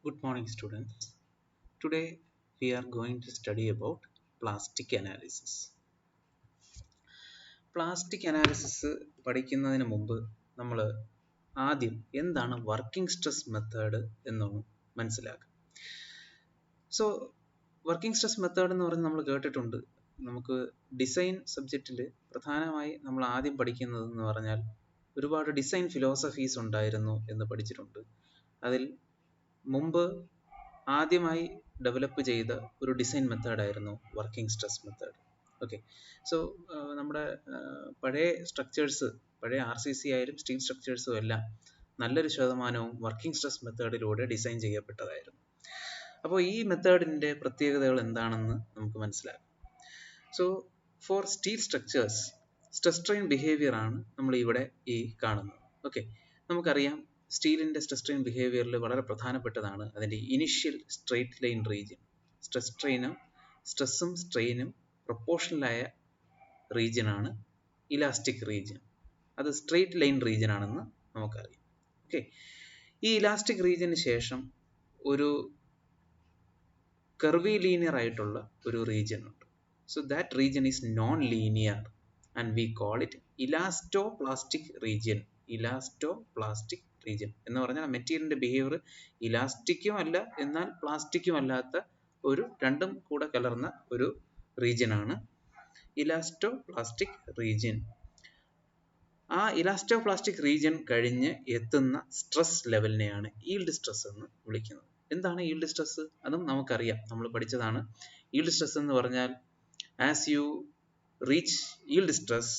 Good morning, students. Today we are going to study about plastic analysis. Plastic analysis പഠിക്കുന്നതിന് മുമ്പ് നമ്മൾ ആദ്യം എന്താണ് വർക്കിംഗ് സ്ട്രെസ് മെത്തേഡ് എന്നൊന്ന് മനസ്സിലാക്കുക. സോ വർക്കിംഗ് സ്ട്രെസ് മെത്തേഡ് എന്ന് പറഞ്ഞ് നമ്മൾ കേട്ടിട്ടുണ്ട്. നമുക്ക് ഡിസൈൻ സബ്ജക്റ്റിൽ പ്രധാനമായി നമ്മൾ ആദ്യം പഠിക്കുന്നത് എന്ന് പറഞ്ഞാൽ ഒരുപാട് ഡിസൈൻ ഫിലോസഫീസ് ഉണ്ടായിരുന്നു എന്ന് പഠിച്ചിട്ടുണ്ട്. അതിൽ മുമ്പ് ആദ്യമായി ഡെവലപ്പ് ചെയ്ത ഒരു ഡിസൈൻ മെത്തേഡായിരുന്നു working stress method. Okay, so നമ്മുടെ പഴയ സ്ട്രക്ചേഴ്സ്, പഴയ RCC ആയാലും സ്റ്റീൽ സ്ട്രക്ചേഴ്സും എല്ലാം നല്ലൊരു ശതമാനവും വർക്കിംഗ് സ്ട്രെസ് മെത്തേഡിലൂടെ ഡിസൈൻ ചെയ്യപ്പെട്ടതായിരുന്നു. അപ്പോൾ ഈ മെത്തേഡിൻ്റെ പ്രത്യേകതകൾ എന്താണെന്ന് നമുക്ക് മനസ്സിലാക്കാം. So for steel structures stress strain behaviour ആണ് നമ്മൾ ഇവിടെ ഈ കാണുന്നത്. ഓക്കെ, നമുക്കറിയാം സ്റ്റീലിൻ്റെ സ്ട്രെസ് സ്ട്രെയിൻ ബിഹേവിയറിൽ വളരെ പ്രധാനപ്പെട്ടതാണ് അതിൻ്റെ ഇനിഷ്യൽ സ്ട്രെയിറ്റ് ലൈൻ റീജിയൻ. സ്ട്രെസ്സും സ്ട്രെയിനും പ്രൊപ്പോർഷണലായ റീജിയനാണ് ഇലാസ്റ്റിക് റീജിയൻ. അത് സ്ട്രെയിറ്റ് ലൈൻ റീജിയൻ ആണെന്ന് നമുക്കറിയാം. ഓക്കെ, ഈ ഇലാസ്റ്റിക് റീജിയന് ശേഷം ഒരു കർവി ലീനിയർ ആയിട്ടുള്ള ഒരു റീജിയൻ ഉണ്ട്. So that region is known linear and we call it elastoplastic region. Elastoplastic region എന്ന് പറഞ്ഞാൽ മെറ്റീരിയലിന്റെ ബിഹേവിയർ ഇലാസ്റ്റിക്കും അല്ല എന്നാൽ പ്ലാസ്റ്റിക്കും അല്ലാത്ത ഒരു രണ്ടും കൂടെ കലർന്ന ഒരു റീജിയൻ ആണ് ഇലാസ്റ്റോപ്ലാസ്റ്റിക് റീജിയൻ. ആ ഇലാസ്റ്റോപ്ലാസ്റ്റിക് റീജിയൻ കഴിഞ്ഞ് എത്തുന്ന സ്ട്രെസ് ലെവലിനെയാണ് ഈൽഡ് സ്ട്രെസ് എന്ന് വിളിക്കുന്നത്. എന്താണ് ഈൽഡ് സ്ട്രെസ്? അതും നമുക്കറിയാം, നമ്മൾ പഠിച്ചതാണ്. ഈൽഡ് സ്ട്രെസ് എന്ന് പറഞ്ഞാൽ as you reach yield stress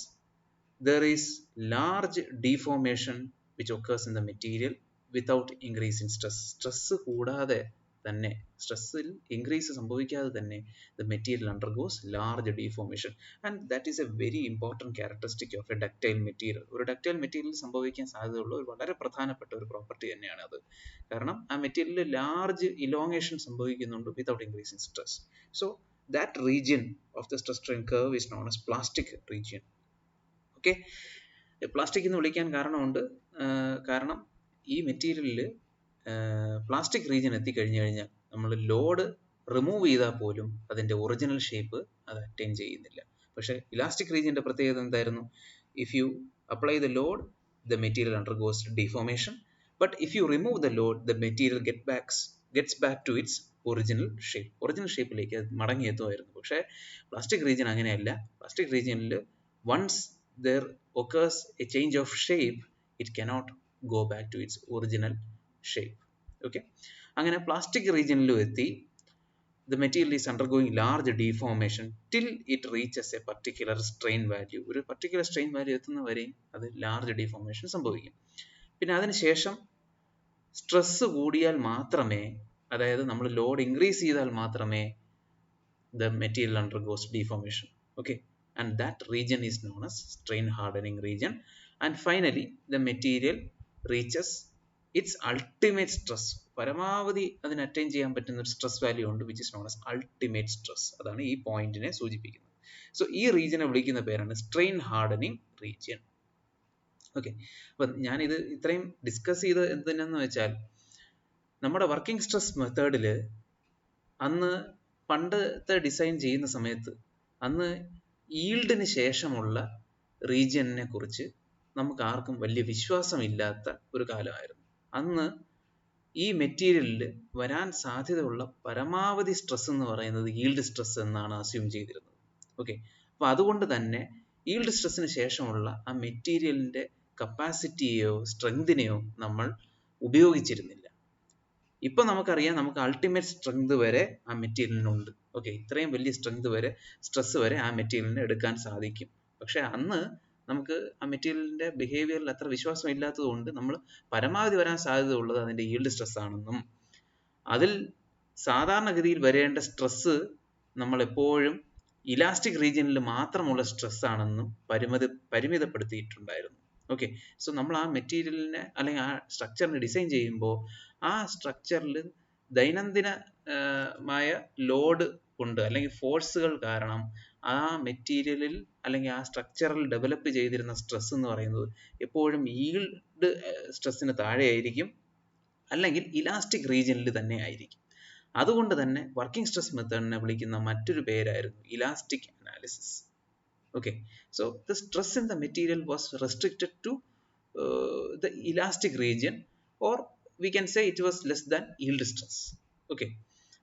there is large deformation which occurs in the material without increase in stress. Stress കൂടാതെ തന്നെ, സ്ട്രെസ്സിൽ ഇൻക്രീസ് സംഭവിക്കാതെ തന്നെ the material undergoes large deformation and that is a very important characteristic of a ductile material. ഒരു ductile material സംഭവിക്കാൻ സാധ്യതയുള്ള ഒരു വളരെ പ്രധാനപ്പെട്ട ഒരു പ്രോപ്പർട്ടി തന്നെയാണ് അത്. കാരണം ആ മെറ്റീരിയലിൽ ലാർജ് ഇലോങ്ങേഷൻ സംഭവിക്കുന്നുണ്ട് without increase in stress. So that region of the stress strain curve is known as plastic region. Okay, plastic എന്ന് വിളിക്കാൻ കാരണമുണ്ട്. കാരണം ഈ മെറ്റീരിയലിൽ പ്ലാസ്റ്റിക് റീജിയൻ എത്തിക്കഴിഞ്ഞു കഴിഞ്ഞാൽ നമ്മൾ ലോഡ് റിമൂവ് ചെയ്താൽ പോലും അതിൻ്റെ ഒറിജിനൽ ഷേപ്പ് അത് അറ്റൈൻ ചെയ്യുന്നില്ല. പക്ഷേ ഇലാസ്റ്റിക് റീജിയൻ്റെ പ്രത്യേകത എന്തായിരുന്നു? If you apply the load the material undergoes deformation, but if you remove the load the material gets back to its original shape. Original ഷേപ്പിലേക്ക് അത് മടങ്ങിയെത്തുമായിരുന്നു. പക്ഷേ പ്ലാസ്റ്റിക് റീജിയൻ അങ്ങനെയല്ല. പ്ലാസ്റ്റിക് റീജിയനിൽ once there occurs a change of shape, it cannot go back to its original shape. Okay, അങ്ങനെ plastic റീജിയനിലും എത്തി the material is undergoing large deformation till it reaches a particular strain value. ഒരു particular strain value എത്തുന്നവരെയും അത് large deformation സംഭവിക്കും. പിന്നെ അതിനുശേഷം stress കൂടിയാൽ മാത്രമേ, അതായത് നമ്മൾ ലോഡ് ഇൻക്രീസ് ചെയ്താൽ മാത്രമേ the material undergoes deformation. Okay, and that region is known as strain hardening region. And finally the material reaches its ultimate stress. പരമാവധി അതിന് അറ്റൈൻ ചെയ്യാൻ പറ്റുന്ന ഒരു സ്ട്രെസ് വാല്യൂ ഉണ്ട് which is known as ultimate stress. അതാണ് ഈ പോയിന്റിനെ സൂചിപ്പിക്കുന്നത്. സോ ഈ റീജിയനെ വിളിക്കുന്ന പേരാണ് സ്ട്രെയിൻ ഹാർഡനിങ് റീജിയൻ. ഓക്കെ, അപ്പം ഞാനിത് ഇത്രയും ഡിസ്കസ് ചെയ്ത് എന്തിനെന്ന് വെച്ചാൽ നമ്മുടെ വർക്കിംഗ് സ്ട്രെസ് മെത്തേഡിൽ അന്ന് പണ്ടത്തെ ഡിസൈൻ ചെയ്യുന്ന സമയത്ത് അന്ന് ഈൽഡിന് ശേഷമുള്ള റീജിയനെ കുറിച്ച് നമുക്ക് ആർക്കും വലിയ വിശ്വാസമില്ലാത്ത ഒരു കാലമായിരുന്നു. അന്ന് ഈ മെറ്റീരിയലിൽ വരാൻ സാധ്യതയുള്ള പരമാവധി സ്ട്രെസ് എന്ന് പറയുന്നത് ഈൽഡ് സ്ട്രെസ് എന്നാണ് അസ്യൂം ചെയ്തിരുന്നത്. ഓക്കെ, അപ്പോൾ അതുകൊണ്ട് തന്നെ ഈൽഡ് സ്ട്രെസ്സിന് ശേഷമുള്ള ആ മെറ്റീരിയലിൻ്റെ കപ്പാസിറ്റിയെയോ സ്ട്രെങ്തിനെയോ നമ്മൾ ഉപയോഗിച്ചിരുന്നില്ല. ഇപ്പൊ നമുക്കറിയാം, നമുക്ക് അൾട്ടിമേറ്റ് സ്ട്രെങ്ത് വരെ ആ മെറ്റീരിയലിനുണ്ട്. ഓക്കെ, ഇത്രയും വലിയ സ്ട്രെങ്ത് വരെ, സ്ട്രെസ് വരെ ആ മെറ്റീരിയലിന് എടുക്കാൻ സാധിക്കും. പക്ഷെ അന്ന് നമുക്ക് ആ മെറ്റീരിയലിന്റെ ബിഹേവിയറിൽ അത്ര വിശ്വാസം ഇല്ലാത്തത് കൊണ്ട് നമ്മൾ പരമാവധി വരാൻ സാധ്യത ഉള്ളത് അതിന്റെ ഈൽഡ് സ്ട്രെസ് ആണെന്നും അതിൽ സാധാരണഗതിയിൽ വരേണ്ട സ്ട്രെസ് നമ്മൾ എപ്പോഴും ഇലാസ്റ്റിക് റീജിയനിൽ മാത്രമുള്ള സ്ട്രെസ് ആണെന്നും പരിമിതപ്പെടുത്തിയിട്ടുണ്ടായിരുന്നു. ഓക്കെ, സോ നമ്മൾ ആ മെറ്റീരിയലിനെ അല്ലെങ്കിൽ ആ സ്ട്രക്ചറിനെ ഡിസൈൻ ചെയ്യുമ്പോൾ ആ സ്ട്രക്ചറിൽ ദൈനംദിനമായ ലോഡ് കൊണ്ട് അല്ലെങ്കിൽ ഫോഴ്സുകൾ കാരണം ആ മെറ്റീരിയലിൽ അല്ലെങ്കിൽ ആ സ്ട്രക്ചറിൽ ഡെവലപ്പ് ചെയ്തിരുന്ന സ്ട്രെസ് എന്ന് പറയുന്നത് എപ്പോഴും ഈൽഡ് സ്ട്രെസ്സിന് താഴെയായിരിക്കും അല്ലെങ്കിൽ ഇലാസ്റ്റിക് റീജിയനിൽ തന്നെ ആയിരിക്കും. അതുകൊണ്ട് തന്നെ വർക്കിംഗ് സ്ട്രെസ് മെത്തേഡിനെ വിളിക്കുന്ന മറ്റൊരു പേരായിരുന്നു elastic analysis. Okay, so the stress in the material was restricted to the elastic region, or we can say it was less than yield stress. Okay,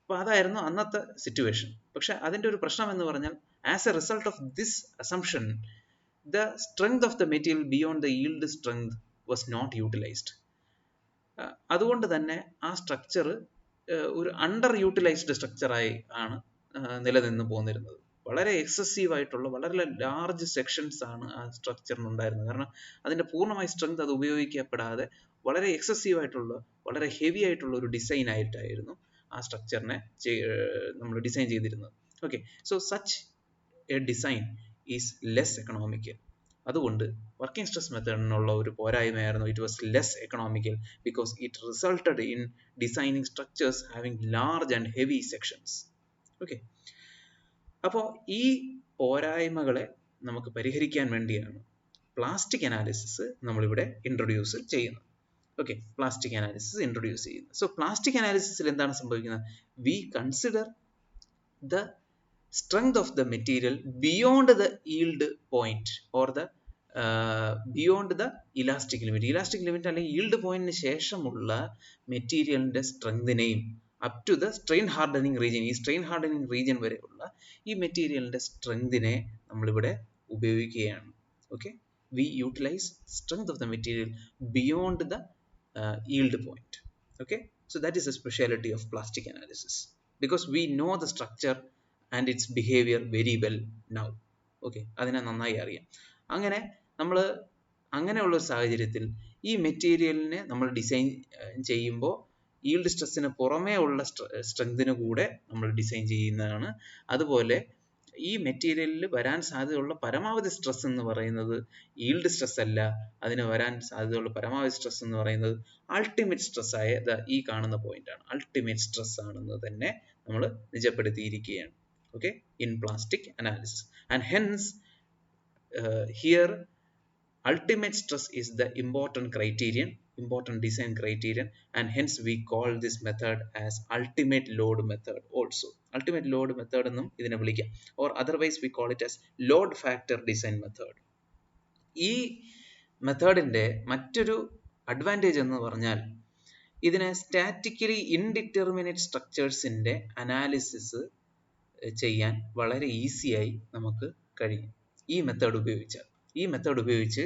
അപ്പോൾ അതായിരുന്നു അന്നത്തെ സിറ്റുവേഷൻ. പക്ഷെ അതിൻ്റെ ഒരു പ്രശ്നം എന്ന് പറഞ്ഞാൽ, as A result of this assumption, the strength of the material beyond the yield strength was not utilized. അതുകൊണ്ട് തന്നെ ആ സ്ട്രക്ചർ ഒരു അണ്ടർ യൂട്ടിലൈസ്ഡ് സ്ട്രക്ചറായി ആണ് നിലനിന്ന് പോന്നിരുന്നത്. വളരെ എക്സസീവ് ആയിട്ടുള്ള വളരെ ലാർജ് സെക്ഷൻസ് ആണ് ആ സ്ട്രക്ചറിന് ഉണ്ടായിരുന്നത്. കാരണം അതിൻ്റെ പൂർണ്ണമായ സ്ട്രെങ്ത് അത് ഉപയോഗിക്കപ്പെടാതെ വളരെ എക്സസീവ് ആയിട്ടുള്ള വളരെ ഹെവി ആയിട്ടുള്ള ഒരു ഡിസൈൻ ആയിട്ടായിരുന്നു ആ സ്ട്രക്ചറിനെ നമ്മൾ ഡിസൈൻ ചെയ്തിരുന്നത്. Okay, so such a design is less economical. അതുകൊണ്ട് വർക്കിംഗ് സ്ട്രെസ് മെത്തേഡിനുള്ള ഒരു പോരായ്മയായിരുന്നു, it was less economical because it resulted in designing structures having large and heavy sections. Okay, അപ്പോൾ ഈ പോരായ്മകളെ നമുക്ക് പരിഹരിക്കാൻ വേണ്ടിയാണ് പ്ലാസ്റ്റിക് അനാലിസിസ് നമ്മളിവിടെ ഇൻട്രൊഡ്യൂസ് ചെയ്യുന്നത്. ഓക്കെ, പ്ലാസ്റ്റിക് അനാലിസിസ് ഇൻട്രൊഡ്യൂസ് ചെയ്യുന്നത്. സോ പ്ലാസ്റ്റിക് അനാലിസിസിൽ എന്താണ് സംഭവിക്കുന്നത്? We consider the strength of the material beyond the yield point or the beyond the elastic limit. Elastic limit അല്ലെങ്കിൽ yield പോയിന്റിന് ശേഷമുള്ള മെറ്റീരിയലിന്റെ സ്ട്രെങ്തിനെയും up to the strain hardening region, ഈ സ്ട്രെയിൻ ഹാർഡനിങ് റീജിയൻ വരെയുള്ള ഈ മെറ്റീരിയലിന്റെ സ്ട്രെങ്തിനെ നമ്മളിവിടെ ഉപയോഗിക്കുകയാണ്. Okay, we utilise strength of the material beyond the yield point. Okay, so that is a speciality of plastic analysis because we know the structure and its behavior very well now. Okay, അതിനെ നന്നായി അറിയാം. അങ്ങനെ നമ്മൾ അങ്ങനെയുള്ള ഒരു സാഹചര്യത്തിൽ ഈ മെറ്റീരിയലിനെ നമ്മൾ ഡിസൈൻ ചെയ്യുമ്പോൾ yield സ്ട്രെസ്സിന് പുറമേ ഉള്ള സ്ട്രെങ്തിന് കൂടെ നമ്മൾ ഡിസൈൻ ചെയ്യുന്നതാണ്. അതുപോലെ ഈ മെറ്റീരിയലിൽ വരാൻ സാധ്യതയുള്ള പരമാവധി സ്ട്രെസ് എന്ന് പറയുന്നത് yield സ്ട്രെസ് അല്ല, അതിന് വരാൻ സാധ്യതയുള്ള പരമാവധി സ്ട്രെസ് എന്ന് പറയുന്നത് അൾട്ടിമേറ്റ് സ്ട്രെസ് ആയ ഈ കാണുന്ന പോയിന്റ് ആണ്. അൾട്ടിമേറ്റ് സ്ട്രെസ് ആണെന്ന് തന്നെ നമ്മൾ നിജപ്പെടുത്തിയിരിക്കുകയാണ്. Okay, in plastic analysis, and hence here ultimate stress is the important design criterion, and hence we call this method as ultimate load method also. Ultimate load method എന്നും ഇതിനെ വിളിക്കാം, or otherwise we call it as load factor design method. ഈ മെത്തേഡിന്റെ മറ്റൊരു advantage എന്ന് പറഞ്ഞാൽ ഇതിനെ statically indeterminate സ്ട്രക്ചേഴ്സിന്റെ analysis ചെയ്യാൻ വളരെ ഈസിയായി നമുക്ക് കഴിയും ഈ മെത്തേഡ് ഉപയോഗിച്ച്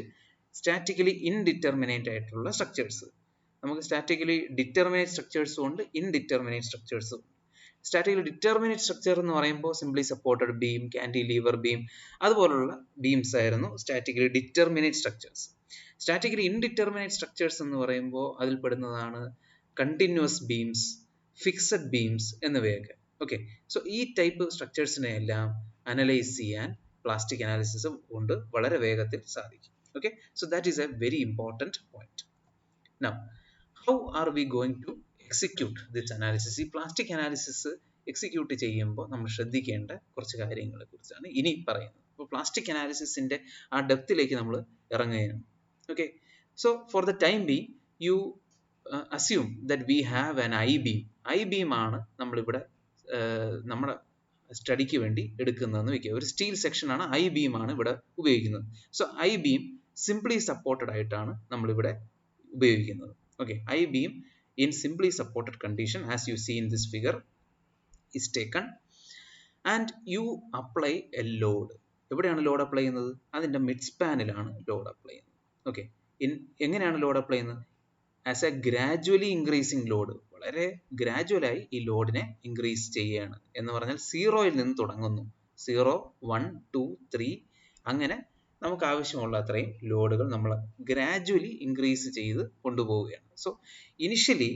സ്റ്റാറ്റിക്കലി ഇൻഡിറ്റർമിനേറ്റ് ആയിട്ടുള്ള സ്ട്രക്ചേഴ്സ്. നമുക്ക് സ്റ്റാറ്റിക്കലി ഡിറ്റർമിനേറ്റ് സ്ട്രക്ചേഴ്സും ഉണ്ട്, ഇൻഡിറ്റർമിനേറ്റ് സ്ട്രക്ചേഴ്സും. സ്റ്റാറ്റിക്കലി ഡിറ്റർമിനേറ്റ് സ്ട്രക്ചർ എന്ന് പറയുമ്പോൾ സിംപ്ലി സപ്പോർട്ടഡ് ബീം, കാന്റിലീവർ ബീം അതുപോലുള്ള ബീംസ് ആയിരുന്നു statically determinate structures. Statically indeterminate structures എന്ന് പറയുമ്പോൾ അതിൽ പെടുന്നതാണ് കണ്ടിന്യൂസ് ബീംസ്, ഫിക്സഡ് ബീംസ് എന്നിവയൊക്കെ. ഓക്കെ, സോ ഈ ടൈപ്പ് സ്ട്രക്ചേഴ്സിനെ എല്ലാം അനലൈസ് ചെയ്യാൻ പ്ലാസ്റ്റിക് അനാലിസിസ് കൊണ്ട് വളരെ വേഗത്തിൽ സാധിക്കും. Okay, so that is a very important point. Now how are we going to execute this analysis? ഈ പ്ലാസ്റ്റിക് അനാലിസിസ് എക്സിക്യൂട്ട് ചെയ്യുമ്പോൾ നമ്മൾ ശ്രദ്ധിക്കേണ്ട കുറച്ച് കാര്യങ്ങളെ കുറിച്ചാണ് ഇനി പറയുന്നത്. അപ്പോൾ പ്ലാസ്റ്റിക് അനാലിസിസിന്റെ ആ ഡെപ്തിലേക്ക് നമ്മൾ ഇറങ്ങുകയാണ്. Okay, so for the time being you assume that we have an I beam. I beam ആണ് നമ്മളിവിടെ നമ്മുടെ സ്റ്റഡിക്ക് വേണ്ടി എടുക്കുന്നതെന്ന് വയ്ക്കുക. ഒരു സ്റ്റീൽ സെക്ഷൻ ആണ്, ഐ ബീം ആണ് ഇവിടെ ഉപയോഗിക്കുന്നത്. So I beam simply supported ആയിട്ടാണ് നമ്മളിവിടെ ഉപയോഗിക്കുന്നത്. Okay, I beam in simply supported condition as you see in this figure is taken and you apply a load. എവിടെയാണ് ലോഡ് അപ്ലൈ ചെയ്യുന്നത്? അതിൻ്റെ മിഡ് സ്പാനിലാണ് ലോഡ് അപ്ലൈ ചെയ്യുന്നത്. ഓക്കെ, എങ്ങനെയാണ് load apply ചെയ്യുന്നത്? As A gradually increasing load, വളരെ ഗ്രാജുവലായി ഈ ലോഡിനെ increase ചെയ്യുകയാണ്. എന്ന് പറഞ്ഞാൽ 0-ൽ നിന്ന് തുടങ്ങുന്നു. 0, 1, 2, 3 അങ്ങനെ നമുക്ക് ആവശ്യമുള്ള അത്രയും ലോഡുകൾ നമ്മൾ ഗ്രാജുവലി ഇൻക്രീസ് ചെയ്ത് കൊണ്ടുപോവുകയാണ്. സോ ഇനിഷ്യലി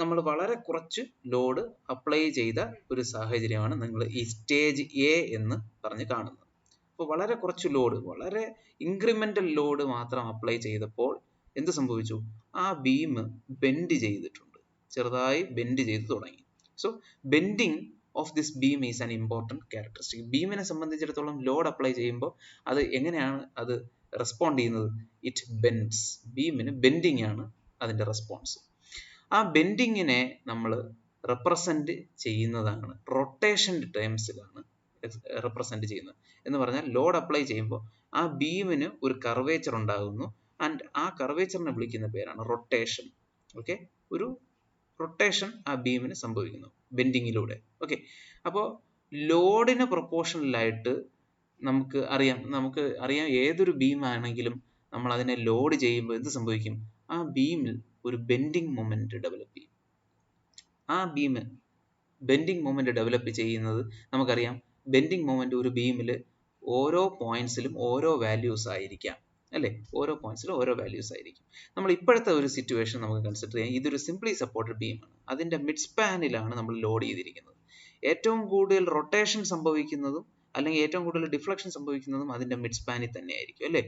നമ്മൾ വളരെ കുറച്ച് ലോഡ് അപ്ലൈ ചെയ്ത ഒരു സാഹചര്യമാണ് നിങ്ങൾ ഈ സ്റ്റേജ് എ എന്ന് പറഞ്ഞ് കാണുന്നത്. അപ്പോൾ വളരെ കുറച്ച് ലോഡ്, വളരെ ഇൻക്രിമെൻ്റൽ ലോഡ് മാത്രം അപ്ലൈ ചെയ്തപ്പോൾ എന്ത് സംഭവിച്ചു? ആ ബീം ബെൻഡ് ചെയ്തിട്ടുണ്ട്, ചെറുതായി ബെൻഡ് ചെയ്ത് തുടങ്ങി. So bending of this beam is an important characteristic. ബീമിനെ സംബന്ധിച്ചിടത്തോളം ലോഡ് അപ്ലൈ ചെയ്യുമ്പോൾ അത് എങ്ങനെയാണ് അത് റെസ്പോണ്ട് ചെയ്യുന്നത്? ഇറ്റ് ബെൻഡ്സ്. ബീമിന് ബെൻഡിങ് ആണ് അതിൻ്റെ റെസ്പോൺസ്. ആ ബെൻഡിങ്ങിനെ നമ്മൾ റെപ്രസെന്റ് ചെയ്യുന്നതാണ് റൊട്ടേഷൻ്റെ ടേംസിലാണ് റെപ്രസെന്റ് ചെയ്യുന്നത്. എന്ന് പറഞ്ഞാൽ ലോഡ് അപ്ലൈ ചെയ്യുമ്പോൾ ആ ബീമിന് ഒരു കർവേച്ചർ ഉണ്ടാകുന്നു ആൻഡ് ആ കർവേച്ചറിനെ വിളിക്കുന്ന പേരാണ് റൊട്ടേഷൻ. ഓക്കെ, ഒരു റൊട്ടേഷൻ ആ ബീമിന് സംഭവിക്കുന്നു ബെൻഡിങ്ങിലൂടെ. ഓക്കെ, അപ്പോൾ ലോഡിന് പ്രൊപ്പോർഷണലായിട്ട് നമുക്ക് അറിയാം ഏതൊരു ബീം ആണെങ്കിലും നമ്മൾ അതിനെ ലോഡ് ചെയ്യുമ്പോൾ എന്ത് സംഭവിക്കും, ആ ബീമിൽ ഒരു ബെൻഡിങ് മൊമെന്റ് ഡെവലപ്പ് ചെയ്യും. ആ ബീം ബെൻഡിങ് മൊമെന്റ് ഡെവലപ്പ് ചെയ്യുന്നത് നമുക്കറിയാം. ബെൻഡിങ് മൊമെന്റ് ഒരു ബീമിൽ ഓരോ പോയിന്റ്സിലും ഓരോ വാല്യൂസ് ആയിരിക്കാം, അല്ലേ? ഓരോ പോയിന്റ്സിലും ഓരോ വാല്യൂസ് ആയിരിക്കും. നമ്മൾ ഇപ്പോഴത്തെ ഒരു സിറ്റുവേഷൻ നമുക്ക് കൺസിഡർ ചെയ്യാം. ഇതൊരു സിംപ്ലി സപ്പോർട്ടഡ് ബീമാണ്. അതിന്റെ മിഡ് സ്പാനിലാണ് നമ്മൾ ലോഡ് ചെയ്തിരിക്കുന്നത്. ഏറ്റവും കൂടുതൽ റൊട്ടേഷൻ സംഭവിക്കുന്നതും അല്ലെങ്കിൽ ഏറ്റവും കൂടുതൽ ഡിഫ്ലക്ഷൻ സംഭവിക്കുന്നതും അതിന്റെ മിഡ് സ്പാനിൽ തന്നെ ആയിരിക്കും, അല്ലേ?